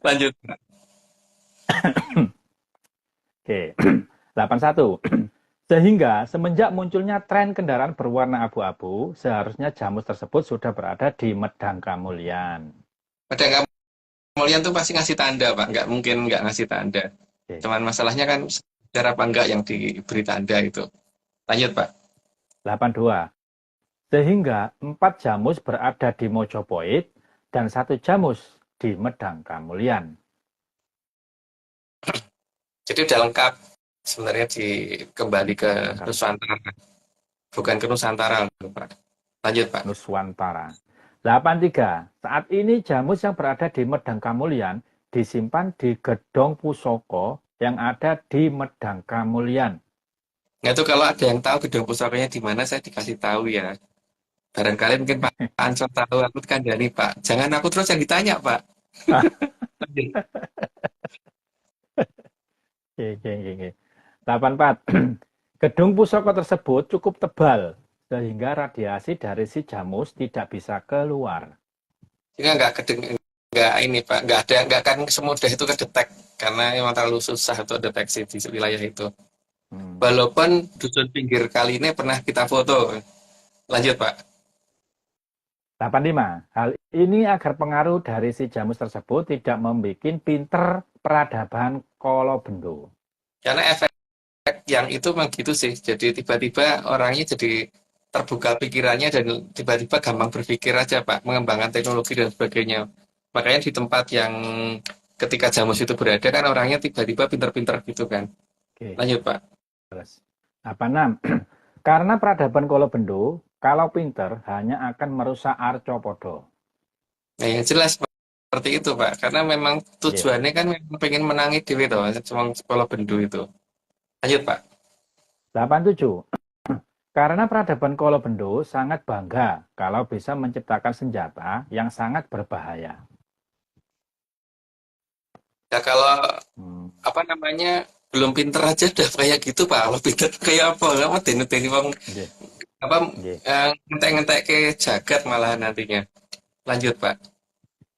Lanjut. Oke, 81. Sehingga semenjak munculnya tren kendaraan berwarna abu-abu, seharusnya Jamus tersebut sudah berada di Medang Kamulyan. Medang Kamulyan tuh pasti ngasih tanda, Pak. Nggak mungkin nggak ngasih tanda. Oke. Cuman masalahnya kan cara apa enggak yang diberi tanda itu. Lanjut, Pak. 82. Sehingga 4 Jamus berada di Mojopahit dan 1 Jamus di Medang Kamulyan. Jadi udah lengkap sebenarnya kembali ke Nusantara. Bukan ke Nusantara, Pak. Lanjut, Pak. Nuswantara. 83. Saat ini Jamus yang berada di Medang Kamulyan disimpan di Gedong Pusoko yang ada di Medang Kamulyan. Nah, itu kalau ada yang tahu Gedong Pusokanya di mana, saya dikasih tahu ya. Barangkali mungkin Pak Ansor tahu, aku kandani, Pak. Jangan aku terus yang ditanya, Pak. Oke. 84. Gedung Pusoko tersebut cukup tebal sehingga radiasi dari si Jamus tidak bisa keluar. Sehingga nggak ini, Pak, nggak akan semudah itu kedetek karena memang terlalu susah untuk deteksi di wilayah itu. Walaupun dusun pinggir kali ini pernah kita foto. Lanjut, Pak. 85. Hal ini agar pengaruh dari si Jamus tersebut tidak membuat pinter peradaban Kolobendo. Karena efek yang itu memang gitu sih. Jadi tiba-tiba orangnya jadi terbuka pikirannya dan tiba-tiba gampang berpikir aja, Pak, mengembangkan teknologi dan sebagainya. Makanya di tempat yang ketika Jamus itu berada kan orangnya tiba-tiba pinter-pinter gitu kan. Oke. Lanjut, Pak. 86. Karena peradaban Kolobendo, kalau pinter hanya akan merusak Arcopodo. Nah, yang jelas seperti itu, Pak. Karena memang tujuannya kan memang pengen menangi dewe toh, cuma Kolobendo itu. Lanjut, Pak. 87. Karena peradaban Kolobendo sangat bangga kalau bisa menciptakan senjata yang sangat berbahaya. Ya kalau belum pinter aja udah kayak gitu, Pak. Kalau pinter kayak apa deni wong ngentek-ngentek ke jagat malah nantinya. Lanjut, Pak.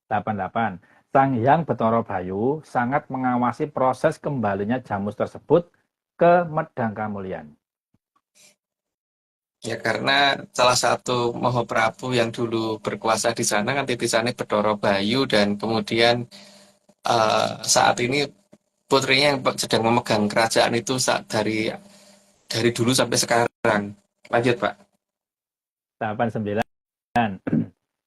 88. Sang Hyang Betara Bayu sangat mengawasi proses kembalinya Jamus tersebut ke Medang Kamulyan. Ya karena salah satu Mahaprabu yang dulu berkuasa di sana kan titisannya Betara Bayu dan kemudian saat ini putrinya yang sedang memegang kerajaan itu dari dulu sampai sekarang. Lanjut, Pak. 89.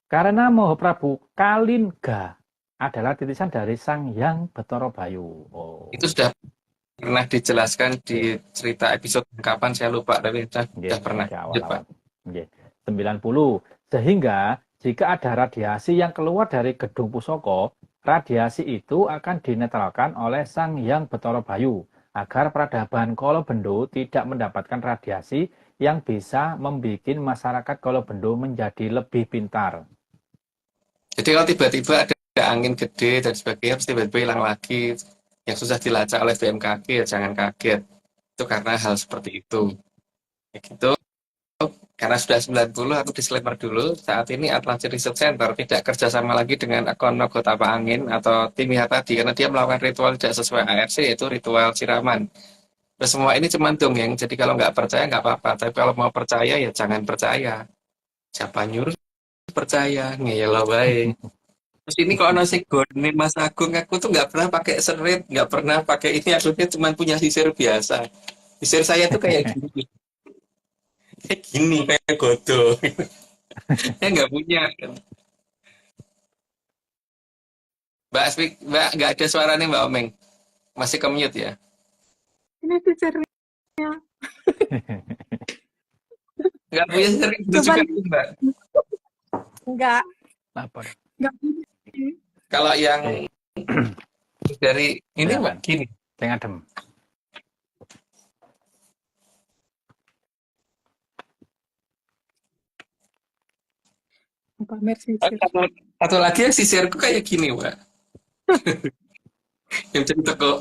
Karena Mahaprabu Kalingga adalah titisan dari Sang Hyang Betara Bayu. Itu sudah pernah dijelaskan di cerita episode kapan saya lupa, tapi sudah pernah. Lanjut, Pak. 90. Sehingga jika ada radiasi yang keluar dari Gedung Pusoko, radiasi itu akan dinetralkan oleh Sang Hyang Betara Bayu agar peradaban Kolobendo tidak mendapatkan radiasi yang bisa membuat masyarakat Kolobendo menjadi lebih pintar. Jadi kalau tiba-tiba ada angin gede dan sebagainya, terus tiba-tiba hilang lagi, yang susah dilacak oleh BMKG, ya jangan kaget. Itu karena hal seperti itu. Ya gitu. Karena sudah 90, aku disclaimer dulu, saat ini Atlantis Research Center tidak kerjasama lagi dengan akun Nogo Tapa Angin atau tim IHA tadi, karena dia melakukan ritual tidak sesuai ARC, yaitu ritual siraman. Terus semua ini cuma dongeng, jadi kalau nggak percaya nggak apa-apa, tapi kalau mau percaya ya jangan percaya. Siapa nyuruh percaya, ngeyel wae. Terus ini kalau nasi goreng Mas Agung, aku tuh nggak pernah pakai serit, nggak pernah pakai ini, akhirnya cuma punya sisir biasa. Sisir saya tuh kayak gini. Kayak gini, kayak godong. Saya nggak punya. Mbak, nggak ada suaranya Mbak Omeng. Masih ke mute ya? Ini sisirnya. Nggak punya sisir itu Coba juga tuh, Mbak. enggak Lapor. enggak Kalau yang dari ini Silakan. Mbak gini. Sing adem. pamer sisir. Satu lagi yang sisirku kayak gini, Mbak. Yang jadi teko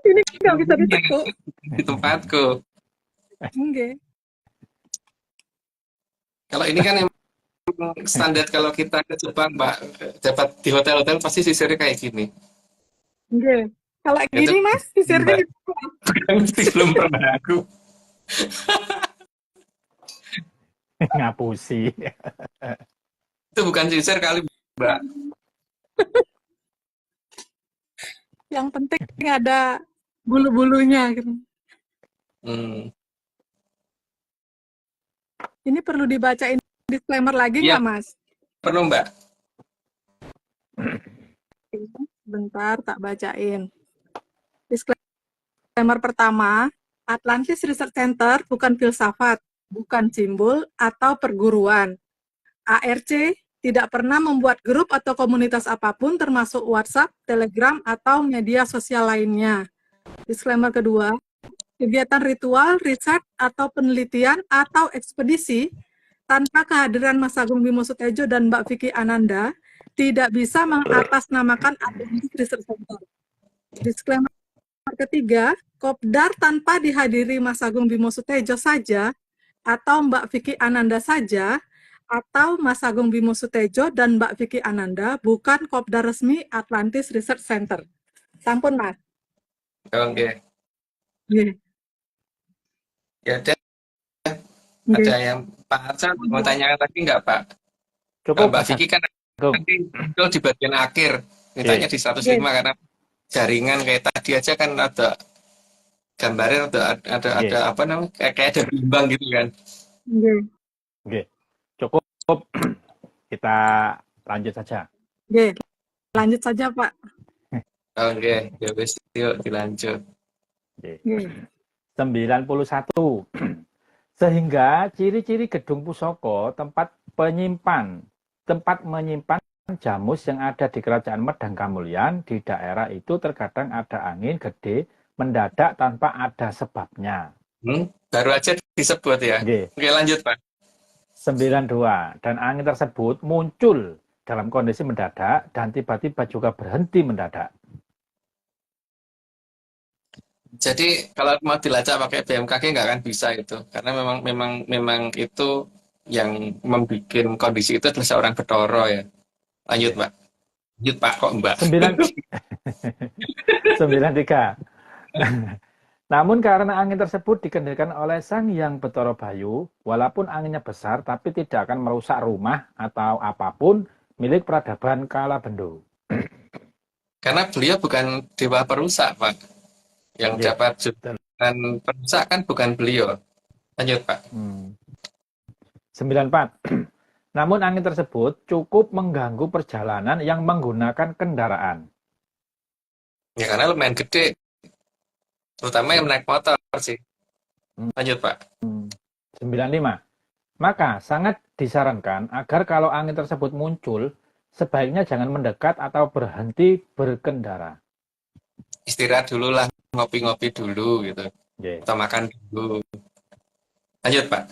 Ini nggak bisa ditekuk. di tempatku. Enggak. Kalau ini kan emang standar kalau kita ke Jepang, Mbak, dapat di hotel-hotel pasti sisirnya kayak gini. Enggak. Kalau Itu gini Mas, sisirnya Mbak. gitu. Mesti belum pernah aku. Ngapusi. Itu bukan sisir kali, Mbak. Yang penting ada bulu-bulunya gitu. Hmm. Ini perlu dibacain disclaimer lagi Iya, nggak Mas? perlu, Mbak. Bentar, tak bacain. Disclaimer pertama, Atlantis Research Center bukan filsafat, bukan simbol atau perguruan. ARC tidak pernah membuat grup atau komunitas apapun termasuk WhatsApp, Telegram, atau media sosial lainnya. Disclaimer kedua, kegiatan ritual, riset, atau penelitian atau ekspedisi tanpa kehadiran Mas Agung Bimo Sutejo dan Mbak Vicky Ananda tidak bisa mengatasnamakan Atlantis Research Center. Disclaimer ketiga, Kopdar tanpa dihadiri Mas Agung Bimo Sutejo saja atau Mbak Vicky Ananda saja atau Mas Agung Bimo Sutejo dan Mbak Vicky Ananda bukan Kopdar resmi Atlantis Research Center. Sampun, Mas. Oke. Nggih. Ya, ada Nggih. yang Pak Arsa mau tanyakan lagi nggak, Pak? Cukup, Mbak Mas Vicky kan Agung. nanti muncul di bagian akhir. Mintanya di 105 karena jaringan kayak tadi aja kan ada gambarnya, ada apa namanya, kayak ada bimbang gitu kan. Nggih. Oke. Cukup. Kita lanjut saja. Nggih. Lanjut saja, Pak. Oke, ya wis, yuk dilanjut. Oke. Nggih. 91. Sehingga ciri-ciri gedung pusaka tempat menyimpan jamus yang ada di Kerajaan Medang Kamulyan di daerah itu terkadang ada angin gede mendadak tanpa ada sebabnya. Baru aja disebut ya. Oke. Oke, lanjut, Pak. 92. Dan angin tersebut muncul dalam kondisi mendadak dan tiba-tiba juga berhenti mendadak. Jadi kalau mau dilacak pakai BMKG nggak akan bisa itu, karena memang itu yang membuat kondisi itu adalah seorang Bathara ya. Lanjut, Pak. Lanjut, Pak, kok Mbak. 93. Namun karena angin tersebut dikendalikan oleh Sang Hyang Bathara Bayu, walaupun anginnya besar tapi tidak akan merusak rumah atau apapun milik peradaban Kalabendo. Karena beliau bukan dewa perusak, Pak. Yang dapat jutaan perusak kan bukan beliau. Lanjut, Pak. 94. Namun angin tersebut cukup mengganggu perjalanan yang menggunakan kendaraan. Ya karena lumayan gede. Terutama yang naik motor sih. Lanjut, Pak. 95. Maka sangat disarankan agar kalau angin tersebut muncul, sebaiknya jangan mendekat atau berhenti berkendara. Istirahat dulu lah, ngopi-ngopi dulu gitu. Atau makan dulu. Lanjut, Pak.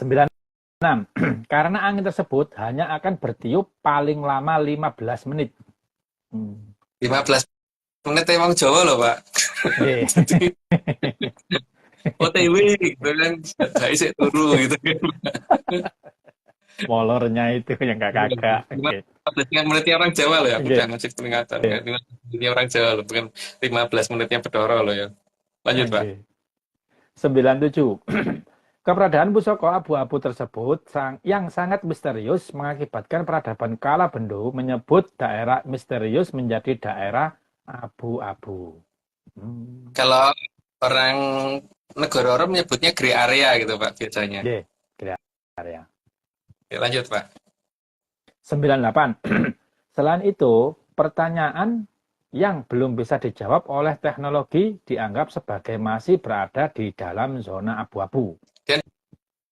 96. Karena angin tersebut hanya akan bertiup paling lama 15 menit. 15 menit emang Jawa loh, Pak. Jadi OTW gitu kan, saya sih turu gitu kan. Molornya itu yang kakak. 15 menitnya orang Jawa loh ya, aku udah ngasih peringatan. 15 menitnya orang Jawa loh, bukan 15 menitnya Bathara loh ya. Lanjut, Pak. 97. Keberadaan pusaka abu-abu tersebut yang sangat misterius mengakibatkan peradaban Kalabendo menyebut daerah misterius menjadi daerah abu-abu. Kalau orang negara orang menyebutnya grey area gitu, Pak, biasanya. Grey area. Oke, lanjut, Pak. 98. Selain itu, pertanyaan yang belum bisa dijawab oleh teknologi dianggap sebagai masih berada di dalam zona abu-abu. Dan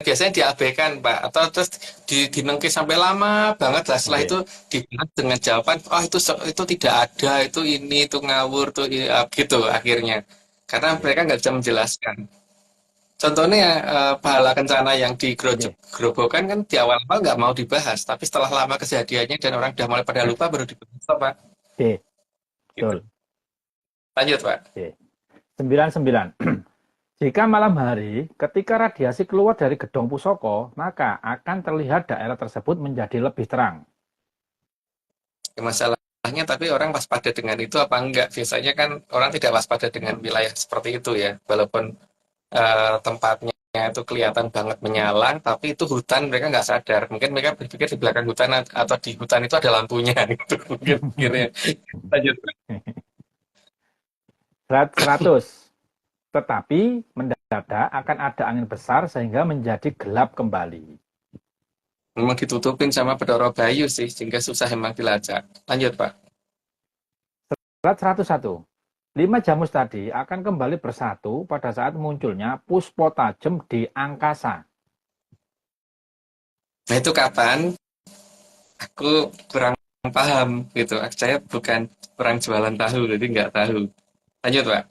biasanya diabaikan, Pak, atau terus dinengki sampai lama banget lah. Setelah Oke. itu dibalas dengan jawaban, oh itu tidak ada, itu ini, itu ngawur, tuh gitu akhirnya. Karena Oke. mereka nggak bisa menjelaskan. Contohnya pahala kencana yang Oke. digerobokan kan di awal-awal nggak mau dibahas, tapi setelah lama kejadiannya dan orang udah mulai pada lupa baru dibahas, Pak. Oke. Gitu. Betul. Lanjut, Pak. Oke. 99. Jika malam hari, ketika radiasi keluar dari gedung pusoko, maka akan terlihat daerah tersebut menjadi lebih terang. Ya, masalahnya tapi orang waspada dengan itu apa enggak? Biasanya kan orang tidak waspada dengan wilayah seperti itu ya, walaupun tempatnya itu kelihatan banget menyalang, tapi itu hutan mereka nggak sadar. Mungkin mereka berpikir di belakang hutan atau di hutan itu ada lampunya gitu. Mungkin gitu ya. Lanjut. 100. Tetapi mendadak akan ada angin besar sehingga menjadi gelap kembali. Memang ditutupin sama Bedoro Bayu sih, sehingga susah emang dilacak. Lanjut, Pak. 101. 5 jamus tadi akan kembali bersatu pada saat munculnya puspo tajem di angkasa. Nah itu kapan? Aku kurang paham gitu. Saya bukan kurang jualan tahu, jadi nggak tahu. Lanjut, Pak.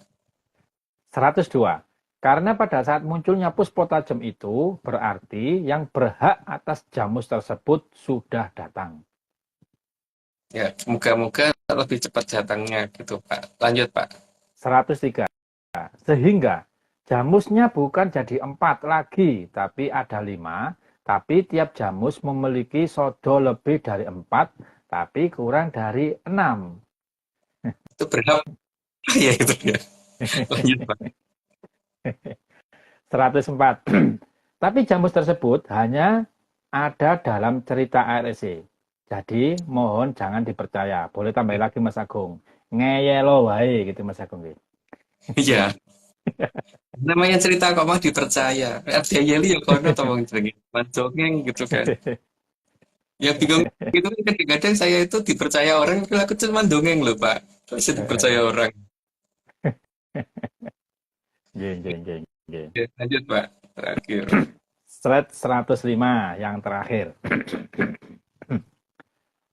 102. Karena pada saat munculnya puspo tajem itu berarti yang berhak atas jamus tersebut sudah datang. Ya, moga-moga lebih cepat datangnya gitu, Pak. Lanjut, Pak. 103. Sehingga jamusnya bukan jadi 4 lagi, tapi ada 5. Tapi tiap jamus memiliki sodo lebih dari 4, tapi kurang dari 6. Itu berapa? Ya itu ya. Lanjut, Pak. 104. Tapi jamus tersebut hanya ada dalam cerita ARSC. Jadi mohon jangan dipercaya. Boleh tambah lagi Mas Agung. Ngeyelo wae gitu Mas Agung. Iya. Namanya cerita kok mah dipercaya. Ada Yeli ya kono atau mau dongeng gitu kan. Ya bingung itu kan kadang-kadang saya itu dipercaya orang, aku cuma dongeng loh, Pak. Bisa dipercaya orang. Oke, lanjut, Pak. Terakhir. Slide 105 yang terakhir.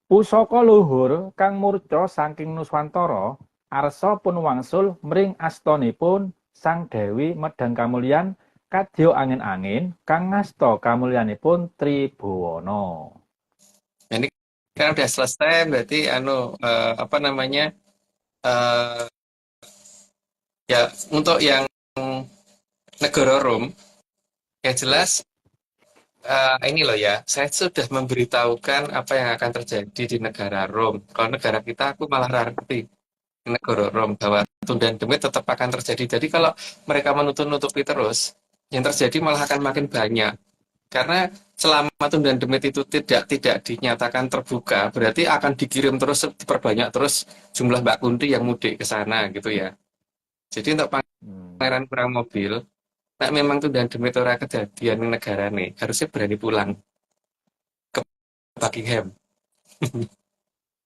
Pusaka luhur kang murca saking Nuswantara arsa pun wangsul mring astonipun Sang Dewi Medang Kamulyan kadya angin-angin kang ngasta kamulyanipun Tribhuwana. Ini kan udah selesai berarti apa namanya? Ya untuk yang negara Rom yang jelas ini loh ya, saya sudah memberitahukan apa yang akan terjadi di negara Rom. Kalau negara kita, aku malah ngerti di negara Rom bahwa tunda demit tetap akan terjadi. Jadi kalau mereka menutup-nutupi terus, yang terjadi malah akan makin banyak. Karena selama tunda demit itu tidak dinyatakan terbuka, berarti akan dikirim terus, diperbanyak terus jumlah Mbak Kunti yang mudik ke sana gitu ya. Jadi untuk pangeran perang mobil, nah memang tunda demit ora kejadian di negara nih, harusnya berani pulang ke Buckingham.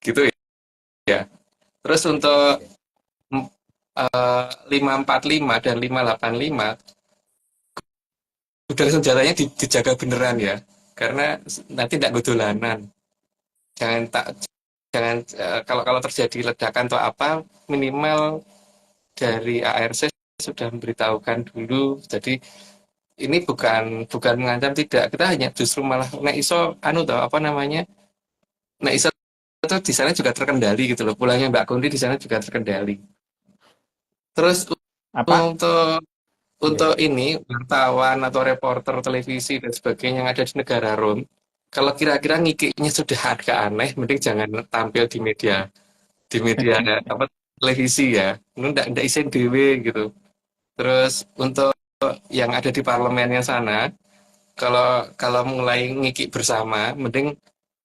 Gitu ya. Terus untuk 545 dan 585 udara senjatanya dijaga beneran ya, karena nanti tidak godolanan. Jangan kalau terjadi ledakan atau apa, minimal dari ARC sudah memberitahukan dulu. Jadi ini bukan mengancam, tidak, kita hanya justru malah nek iso apa namanya, nek iso itu di sana juga terkendali gitu loh, pulangnya Mbak Kunti di sana juga terkendali. Terus Apa? untuk ini wartawan atau reporter televisi dan sebagainya yang ada di negara Rom, kalau kira-kira ngikiknya sudah agak aneh, mending jangan tampil di media apa televisi ya, ndak isen dewe gitu. Terus untuk yang ada di parlemennya sana, kalau mulai ngikik bersama, mending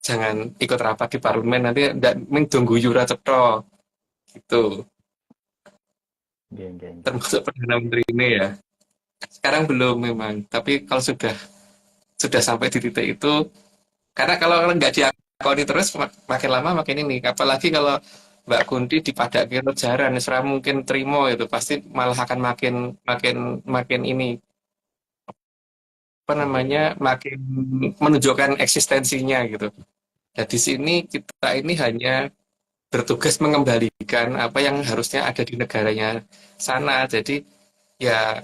jangan ikut rapat di parlemen, nanti ndak tunggu yura cetha gitu. Termasuk Perdana Menteri ini ya. Sekarang belum memang, tapi kalau sudah sampai di titik itu, karena kalau nggak diakoni terus makin lama makin ini, apalagi kalau Mbak Kunti dipadake jaran ora mungkin terima itu pasti malah akan makin makin makin ini apa namanya makin menunjukkan eksistensinya gitu. Nah, di sini kita ini hanya bertugas mengembalikan apa yang harusnya ada di negaranya sana. Jadi ya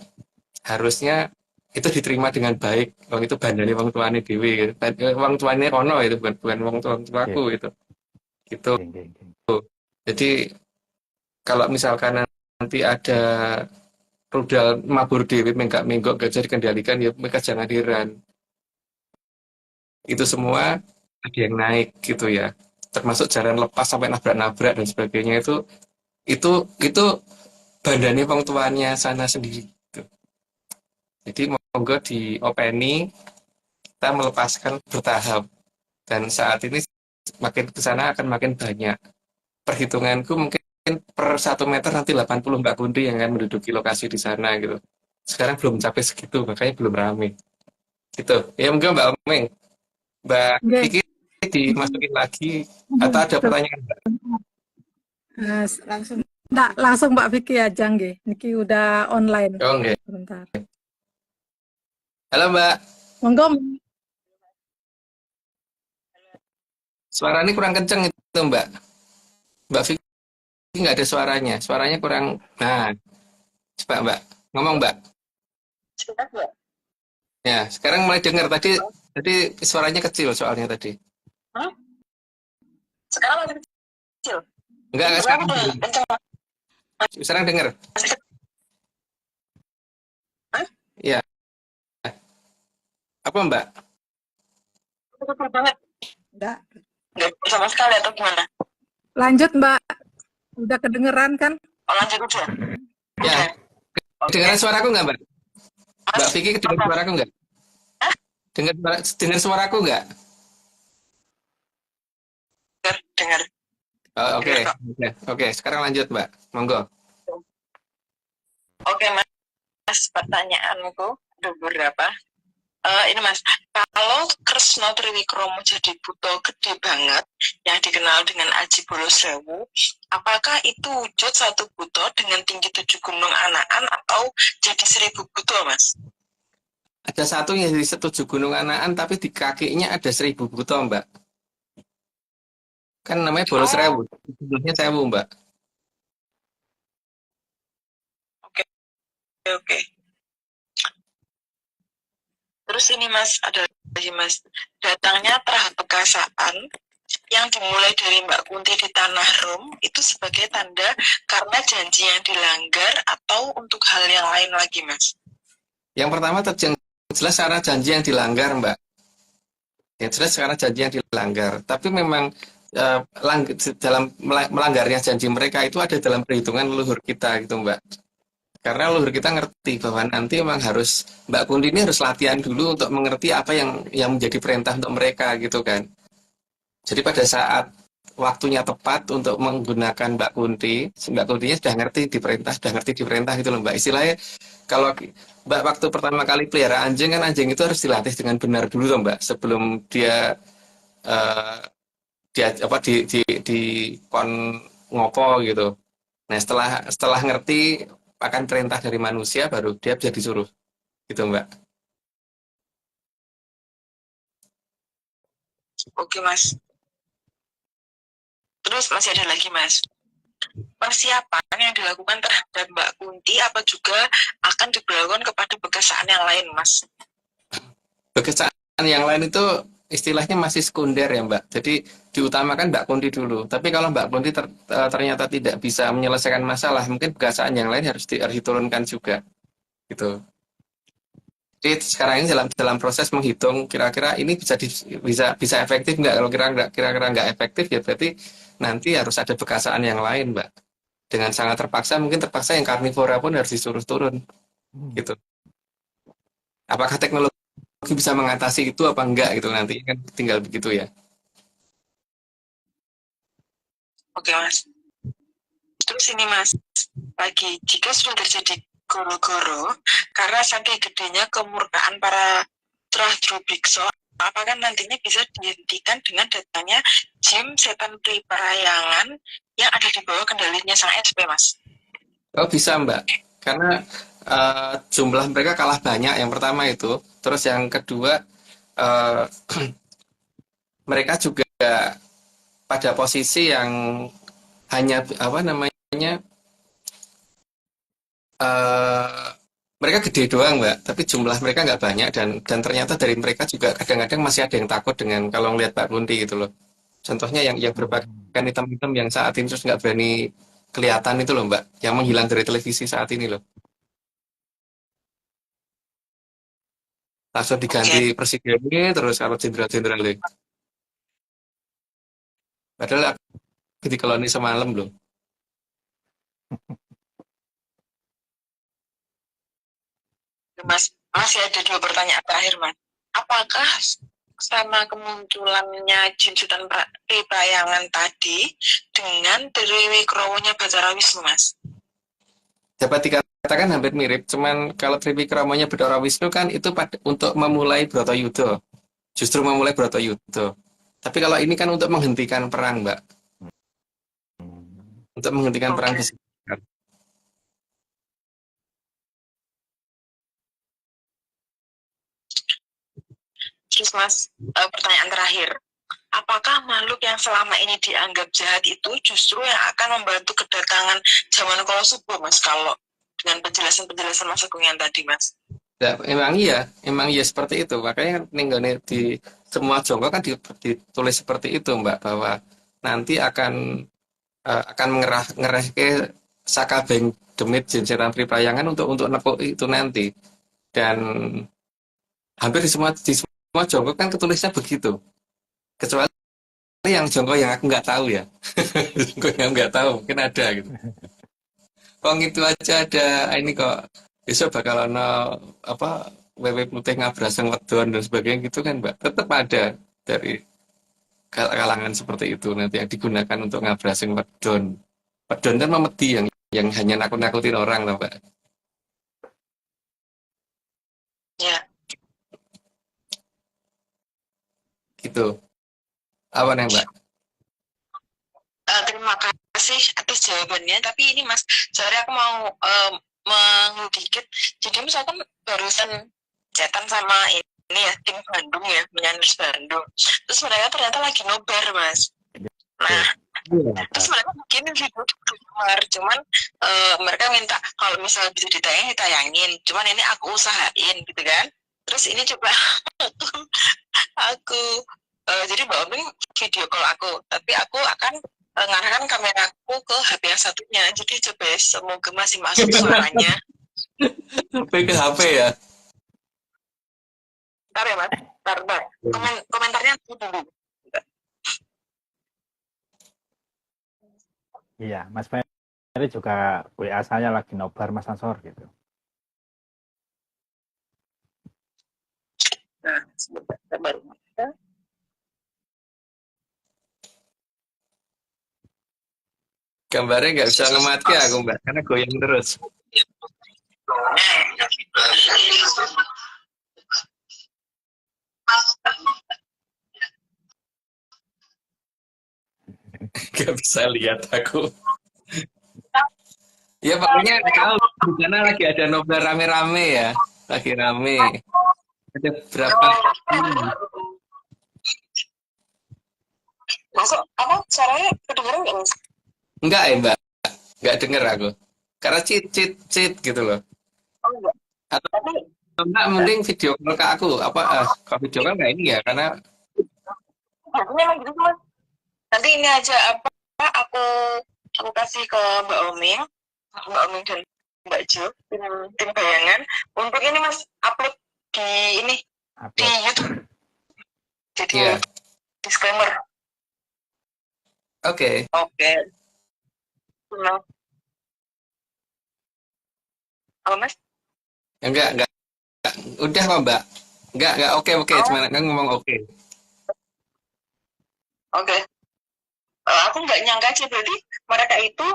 harusnya itu diterima dengan baik. Wong itu bandane wong tuane dhewe gitu. Wong tuane kono itu bukan wong tuaku Oke, itu. Gitu. oke, oke. Jadi kalau misalkan nanti ada rudal mabur dhewe menggak gak bisa dikendalikan ya mereka jangan heran. Itu semua ada yang naik gitu ya. Termasuk jalan lepas sampai nabrak-nabrak dan sebagainya itu bandane wong tuanya sana sendiri. Gitu. Jadi monggo diopeni kita melepaskan bertahap dan saat ini makin ke sana akan makin banyak. Perhitunganku mungkin per 1 meter nanti 80 Mbak Kunti yang akan menduduki lokasi di sana gitu. Sekarang belum mencapai segitu, makanya belum rame. Gitu. Ya mungkin Mbak Omeng, Mbak Nggih. Vicky dimasukin lagi atau ada pertanyaan Mbak? Langsung. Nggak, langsung Mbak Vicky aja nggih. Niki udah online. Oh enggak. Sebentar. Halo Mbak, Monggo. suara ini kurang kenceng itu Mbak. Mbak Vicky nggak ada suaranya, suaranya kurang. Nah, coba Mbak, ngomong Mbak. Sebentar, Mbak. Ya, sekarang mulai dengar tadi suaranya kecil soalnya tadi. Hah? Sekarang masih kecil. Enggak sekarang. Udah kencang. Sekarang dengar. Hah? Iya. Apa Mbak? Kecil banget. Enggak. Nggak sama sekali atau gimana? Lanjut Mbak. Udah kedengeran kan? Oh, lanjut udah. Ya. Kedengaran suaraku nggak Mbak? Mbak Mas, Vicky kedengaran suaraku nggak? Hah? Dengar suaraku nggak? dengar. Oh, Oke. Sekarang lanjut Mbak. Monggo. Oke, Mas, pertanyaanku ada beberapa. Ini Mas, kalau Kresna Triwikromo jadi buto gede banget yang dikenal dengan Aji Bolosewu, apakah itu wujud satu buto dengan tinggi 7 gunung Anaan atau jadi 1000 buto, Mas? Ada satu yang di 7 gunung Anaan tapi di kakinya ada 1000 buto Mbak. Kan namanya Bolosewu. Sebelumnya Sewu Mbak. Oke. Terus ini Mas, ada lagi Mas, datangnya Trah Bekasaan yang dimulai dari Mbak Kunti di Tanah Rum itu sebagai tanda karena janji yang dilanggar atau untuk hal yang lain lagi Mas? Yang pertama jelas karena janji yang dilanggar Mbak. Yang jelas karena janji yang dilanggar. Tapi memang dalam melanggarnya janji mereka itu ada dalam perhitungan leluhur kita gitu Mbak. Karena leluhur kita ngerti bahwa nanti memang harus Mbak Kunti ini harus latihan dulu untuk mengerti apa yang menjadi perintah untuk mereka gitu kan. Jadi pada saat waktunya tepat untuk menggunakan Mbak Kuntinya sudah ngerti diperintah gitu loh Mbak. Istilahnya kalau Mbak waktu pertama kali pelihara anjing kan anjing itu harus dilatih dengan benar dulu loh Mbak sebelum dia di kon ngopo gitu. Nah setelah ngerti akan perintah dari manusia baru dia bisa disuruh gitu Mbak. Oke Mas. Terus masih ada lagi Mas. Persiapan yang dilakukan terhadap Mbak Kunti apa juga akan diberlakukan kepada Bekasaan yang lain Mas? Bekasaan yang lain itu istilahnya masih sekunder ya Mbak. Jadi diutamakan Mbak Kunti dulu. Tapi kalau Mbak Kunti ternyata tidak bisa menyelesaikan masalah, mungkin bekasaan yang lain harus diturunkan juga. Gitu. Jadi sekarang ini dalam proses menghitung kira-kira ini bisa efektif nggak? Kalau kira-kira nggak efektif ya berarti nanti harus ada bekasaan yang lain Mbak. Dengan sangat terpaksa mungkin yang karnivora pun harus disuruh turun. Gitu. Apakah teknologi bisa mengatasi itu apa enggak gitu nanti kan tinggal begitu ya. Oke Mas. Terus ini Mas, lagi jika sudah terjadi goro-goro karena saking gedenya kemurkaan para Trah Drubikso apakah nantinya bisa dihentikan dengan datanya Jim Setan Perayangan yang ada di bawah kendalinya sang SP, Mas? Oh bisa Mbak, karena jumlah mereka kalah banyak yang pertama itu. Terus yang kedua, eh, mereka juga pada posisi yang hanya apa namanya, eh, mereka gede doang Mbak, tapi jumlah mereka nggak banyak dan ternyata dari mereka juga kadang-kadang masih ada yang takut dengan kalau ngelihat Pak Kunti gitu loh. Contohnya yang berpakaian hitam-hitam yang saat ini terus nggak berani kelihatan itu loh Mbak, yang menghilang dari televisi saat ini loh. Langsung diganti presidennya terus kalau jenderal-jenderalnya. Padahal aku di koloni semalam loh. Mas, masih ada 2 pertanyaan terakhir, Mas. Apakah sama kemunculannya Jim Setan Perayangan tadi dengan Dewi Wikrowonya Bathara Wisnu, Mas? Dapat dikatakan hampir mirip, cuman kalau Triwikramanya Bathara Wisnu kan itu untuk memulai Bratayuda. Justru memulai Bratayuda. Tapi kalau ini kan untuk menghentikan perang, Mbak. Untuk menghentikan perang besar. Terus Mas, pertanyaan terakhir. Apakah makhluk yang selama ini dianggap jahat itu justru yang akan membantu kedatangan zaman Kala Subuh, Mas, kalau dengan penjelasan-penjelasan Mas Agung yang tadi, Mas? Ya, emang iya seperti itu. Makanya kan di semua jonggo kan ditulis seperti itu, Mbak, bahwa nanti akan ngerah ke Sakabeng Demit Jin Setan Priprayangan untuk nepuk itu nanti. Dan hampir di semua jonggo kan ketulisnya begitu. Kecuali yang jonggo yang aku nggak tahu ya. Jonggo yang nggak tahu, mungkin ada gitu. Wong itu aja ada ini kok besok bakal ono apa wewe putih ngabraseng wedon dan sebagainya gitu kan Mbak. Tetap ada dari kalangan seperti itu nanti yang digunakan untuk ngabraseng wedon. Wedon kan memedi yang hanya nakut-nakutin orang loh Mbak. Ya. Gitu. Apa nih Mbak? Terima kasih atas jawabannya. Tapi ini Mas, sorry aku mau dikit. Jadi misalkan barusan chatan sama ini ya tim Bandung ya, Menyaners Bandung. Terus mereka ternyata lagi nobar Mas. Nah, terus mereka bikin video di luar. Cuman mereka minta kalau misalnya bisa ditayangin. Cuman ini aku usahain gitu kan. Terus ini coba aku jadi Mbak Oming video call aku, tapi aku akan ngarahkan kameraku ke HP yang satunya. Jadi coba semoga masih masuk suaranya. Sampai ke HP ya. Bentar ya Mas, bentar. Komentarnya dulu. Iya, Mas Ferry juga WA saya lagi nobar Mas Ansor gitu. Nah, sebentar baru. Gambarnya nggak bisa ngemati aku Mbak, karena goyang terus. Gak bisa lihat aku. Ya pokoknya tahu di sana lagi ada nobar rame-rame ya, lagi rame. Ada berapa? Masuk apa? Suaranya kedengeran nggak Mas? Enggak ya Mbak, nggak denger aku. Karena cheat gitu loh. Oh enggak. Atau Tapi enggak mending video call ke aku. Kalau video call nggak ini ya, karena memang gitu Mas. Nanti ini aja apa aku kasih ke Mbak Oming dan Mbak Jo tim bayangan untuk ini Mas upload di ini di YouTube. Jadi disclaimer. Oke. Nah. Apa Mas? Enggak. Udah kok Mbak. Enggak oke. Cuma kan ngomong oke. Oke. Aku nggak nyangka aja berarti mereka itu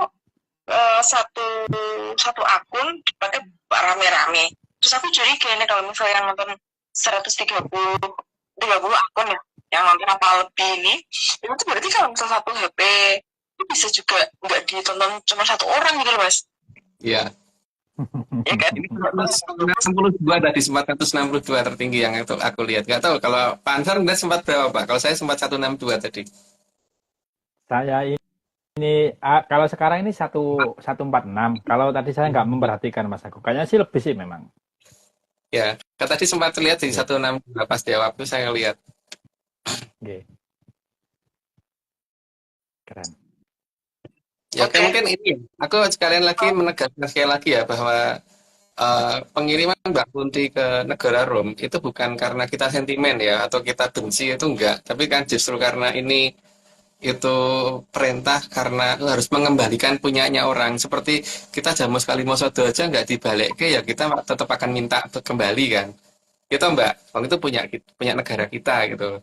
satu akun dipakai rame-rame. Terus aku curiga nih kalau misalnya yang nonton 130 30 akun ya yang nonton apa lebih ini. Itu berarti kalau misal satu HP itu bisa juga nggak ditonton cuma satu orang gitu loh Mas. Iya. Ya kan? Ini 162 tadi, sempat 162 tertinggi yang itu aku lihat. Nggak tahu kalau Pak Ansar nggak sempat berapa Pak? Kalau saya sempat 162 tadi. Saya kalau sekarang ini 146. Kalau tadi saya nggak memperhatikan Mas Agung. Kayaknya sih lebih sih memang. Ya, kan tadi sempat lihat di Oke. 162 pas jawab itu saya lihat. Oke. Keren. Ya, oke, Oke. mungkin ini aku sekalian lagi menegaskan sekali lagi ya bahwa pengiriman Mbak Kunti ke negara Rom itu bukan karena kita sentimen ya atau kita benci, itu enggak, tapi kan justru karena ini itu perintah karena harus mengembalikan punyanya orang. Seperti kita jamu sekali mau sodo aja nggak dibalik ke, ya kita tetap akan minta kembali kan, gitu Mbak. Wong itu punya negara kita gitu.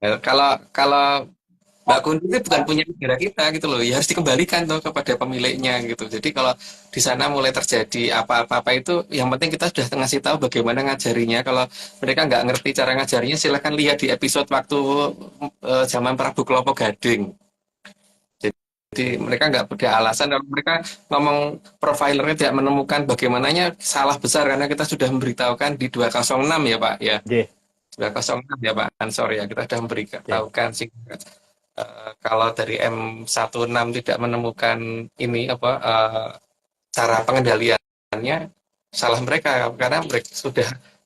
Ya, kalau kalau Mbak Kunti itu bukan punya negara kita gitu loh, ya harus dikembalikan tuh kepada pemiliknya gitu. Jadi kalau di sana mulai terjadi apa-apa itu, yang penting kita sudah ngasih tahu bagaimana ngajarinya. Kalau mereka nggak ngerti cara ngajarinya, silahkan lihat di episode waktu zaman Prabu Klopo Gading. Jadi mereka nggak ada alasan kalau mereka ngomong profilernya tidak menemukan, bagaimananya salah besar karena kita sudah memberitahukan di 206 ya Pak ya. Oke. 206 ya Pak Ansor ya, kita sudah Oke. memberitahukan sih. Kalau dari M16 tidak menemukan ini cara pengendaliannya, salah mereka karena mereka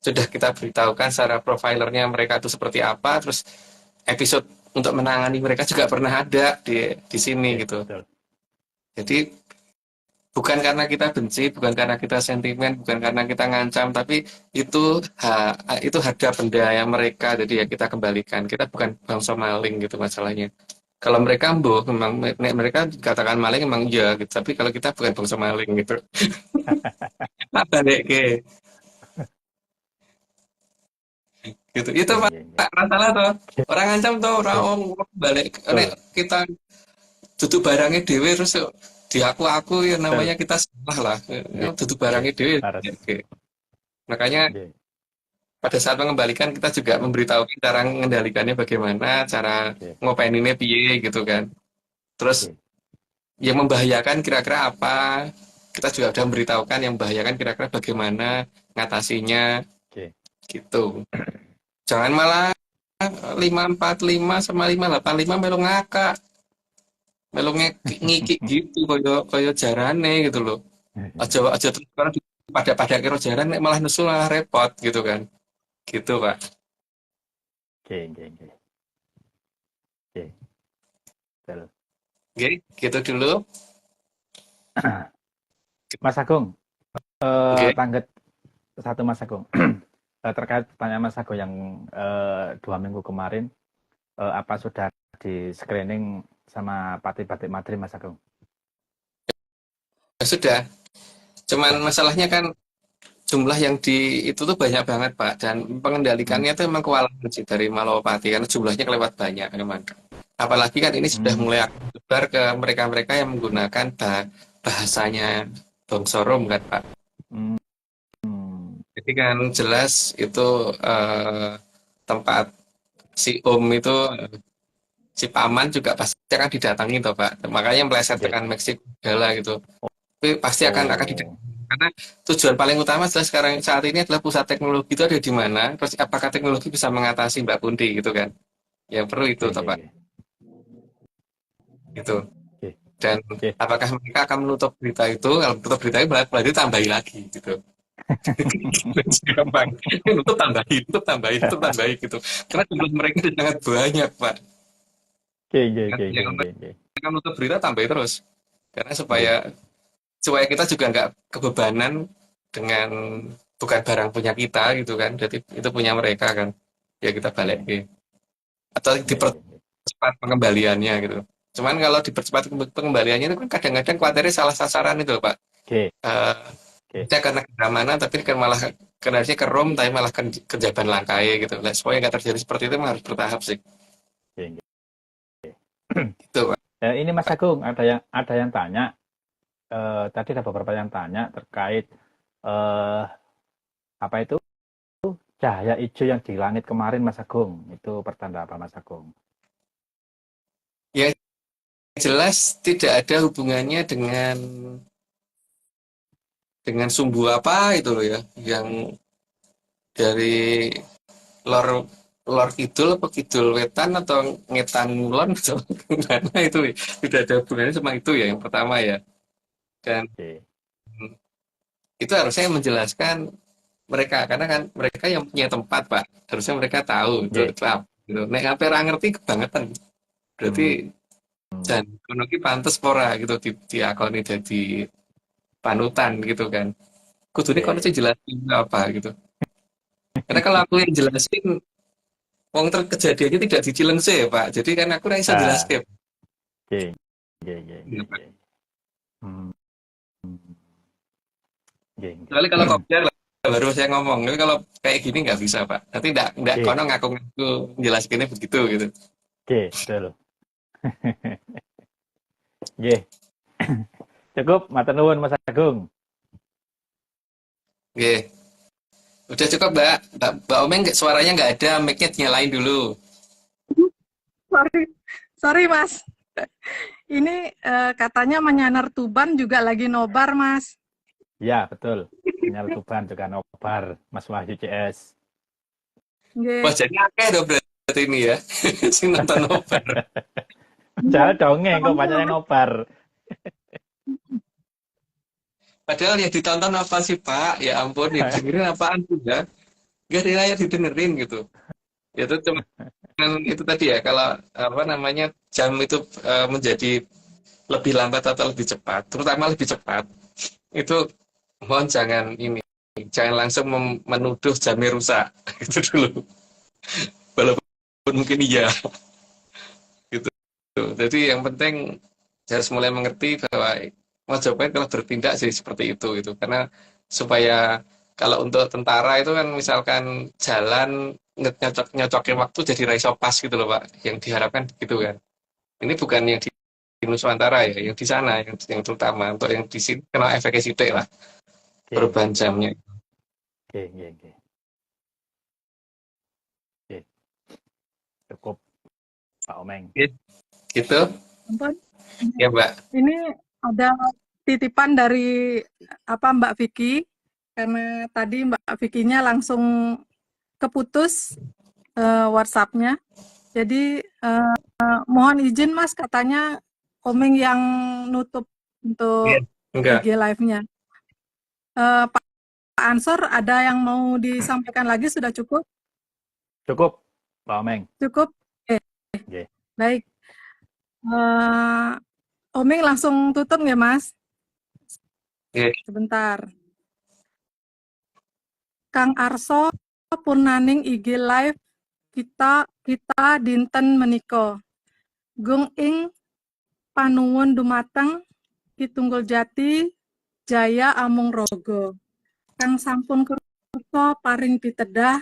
sudah kita beritahukan secara profilernya mereka itu seperti apa, terus episode untuk menangani mereka juga pernah ada di sini Oke. gitu. Betul. Jadi bukan karena kita benci, bukan karena kita sentimen, bukan karena kita ngancam, tapi itu harga benda yang mereka, jadi ya kita kembalikan. Kita bukan bangsa maling gitu masalahnya. Kalau mereka memang mereka katakan maling memang iya gitu, tapi kalau kita bukan bangsa maling gitu. Apa deh gitu. Itu Oke. Pak, Oke. masalah tuh. Orang ngancam tuh orang Oke. balik, nek Betul. kita tutup barangnya dewe terus diaku-aku ya Betul. namanya kita salah lah. Oke. Tutup Oke. barangnya dewe. Harus. Oke. Makanya Oke. pada saat mengembalikan kita juga memberitahukan cara mengendalikannya bagaimana, cara Oke. ngopeninnya piye gitu kan. Terus Oke. yang membahayakan kira-kira apa, kita juga sudah memberitahukan yang membahayakan kira-kira bagaimana ngatasinya Oke. gitu. Jangan malah 545 sama 585 melu ngakak, melu ngikik gitu koyo jarane gitu loh. Aja terus sekarang pada kira jaran malah nesu malah repot gitu kan. Gitu, Pak. Oke. Oke. Oke. Oke. Betul. Oke, gitu dulu. Mas Agung, Oke. tangget satu Mas Agung. Terkait pertanyaan Mas Agung yang 2 minggu kemarin, apa sudah di screening sama Pati-Batik Madrid Mas Agung? Ya sudah. Cuman masalahnya kan jumlah yang itu tuh banyak banget, Pak. Dan pengendalikannya itu memang kewalahan sih dari Malowapati karena jumlahnya kelewat banyak memang. Apalagi kan ini sudah mulai menyebar ke mereka-mereka yang menggunakan bahasanya Bongsorom kan, Pak. Jadi kan jelas itu tempat si Om itu, si Paman juga pasti akan didatangi toh Pak. Makanya meleset tekan Meksiko segala gitu. Tapi pasti akan didatangi. Karena tujuan paling utama jelas sekarang saat ini adalah pusat teknologi itu ada di mana. Terus apakah teknologi bisa mengatasi Mbak Kunti gitu kan? Yang perlu itu toh Pak. Gitu. Dan apakah mereka akan menutup berita itu? Kalau menutup berita itu berarti tambahi lagi gitu. Gampang. Nutup tambahin gitu. Karena jumlah mereka sangat banyak, Pak. Mereka menutup berita tambahin terus. Karena supaya kita juga nggak kebebanan dengan bukan barang punya kita gitu kan. Jadi itu punya mereka kan. Ya kita balik atau dipercepat pengembaliannya gitu. Cuman kalau dipercepat pengembaliannya itu kan kadang-kadang khawatirnya salah sasaran itu, Pak. Saya karena negara mana tapi kan malah kendarnya ke Rom tapi malah ke Jaban Langkai gitu. Nah, supaya nggak terjadi seperti itu harus bertahap sih. Gitu, Pak. Ini Mas Agung, ada yang tanya. Tadi ada beberapa yang tanya terkait apa itu Cahaya hijau yang di langit kemarin Mas Agung, itu pertanda apa Mas Agung? Yang jelas tidak ada hubungannya dengan sumbu apa itu loh ya, yang dari lor lor kidul apa kidul wetan atau ngetan ngulon atau gimana itu ya. Tidak ada hubungannya sama itu ya yang pertama ya. Dan Oke. itu harusnya menjelaskan mereka karena kan mereka yang punya tempat Pak, harusnya mereka tahu Oke. itu apa gitu. Nek apa ra ngerti kebangetan. Berarti Hmm. dan kono ki pantes ora gitu diakoni dadi panutan gitu kan. Kudune kono Oke. sih jelasin apa gitu. Karena kalau aku yang jelasin wong kejadiannya tidak di Cilengse ya Pak. Jadi kan aku ra iso Ah, jelaske. oke. Oke, oke, Iya, oke. Pak. Hmm. Oke, oke. Kecuali kalau kopdar lah baru saya ngomong. Tapi kalau kayak gini nggak bisa Pak. Nanti nggak Oke, kono ngaku-ngaku jelasinnya begitu gitu. oke, betul. Oke. Cukup, matur nuwun Mas Agung. Oke. Udah cukup Mbak. Mbak Omeng suaranya nggak ada, mic-nya dinyalain dulu. Sorry, sorry Mas. Ini katanya Menyanar Tuban juga lagi nobar Mas. Ya, betul. Sinyal Tuban juga nobar, Mas Wahyu CS. Wah, Nggih. jadi akeh dong berarti ini ya. Sing nonton nobar. Iya. Jangan dongeng, kok banyak Soalnya yang nobar. Padahal yang ditonton apa sih Pak? Ya ampun, ya dengerin apaan tuh ya? Gak ada yang didengerin gitu. Itu cuma itu tadi ya, kalau apa namanya jam itu menjadi lebih lambat atau lebih cepat, terutama lebih cepat, itu mohon jangan langsung menuduh jamnya rusak. Itu dulu. Walaupun mungkin iya gitu. Jadi yang penting harus mulai mengerti bahwa Majapahit kalau bertindak sih seperti itu gitu. Karena supaya kalau untuk tentara itu kan misalkan jalan nyocokin waktu jadi raiso pas gitu loh Pak. Yang diharapkan gitu kan. Ini bukan yang di Nusantara ya, yang di sana yang terutama untuk yang di sini kena efeknya sidik lah Oke, perubahan jamnya. oke, oke, oke. Oke, cukup, Pak Omeng. Oke, gitu ampun. ya Mbak. Ini ada titipan dari Mbak Vicky karena tadi Mbak Vicky-nya langsung keputus WhatsApp-nya. Jadi mohon izin Mas, katanya Komeng yang nutup Iya, untuk enggak. IG live-nya. Pak Ansor ada yang mau disampaikan lagi, sudah cukup? Cukup, Pak Omeng. Cukup? Oke, Oke. baik. Omeng langsung tutup ya Mas? Iya. Sebentar. Kang Arso Purnaning IG live kita dinten menika. Gung ing panuwun dumateng Kitunggul Jati Jaya Amung Rogo. Kang sampun kersa paring pitedah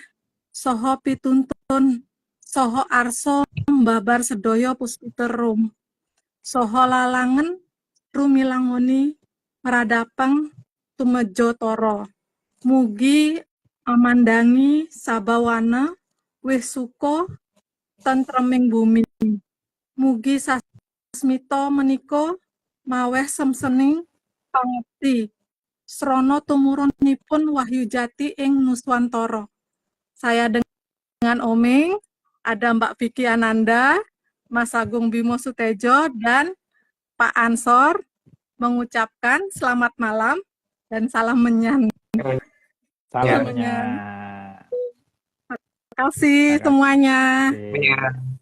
saha pituntun saha arsa mbabar sedaya puspita rum. Saha lalangen rumilangoni meradapeng tumejo tara. Mugi amandangi sabawana wis suka tentreming bumi. Mugi sasmita menika maweh semsening pangekti srana tumurunipun Wahyu Jati ing Nuswantara. Saya dengan Omeng, ada Mbak Vicky Ananda, Mas Agung Bimo Sutejo, dan Pak Ansor mengucapkan selamat malam dan salam menyan. Salam Ya. Menyan. menyan. Terima kasih Terima semuanya. kasih.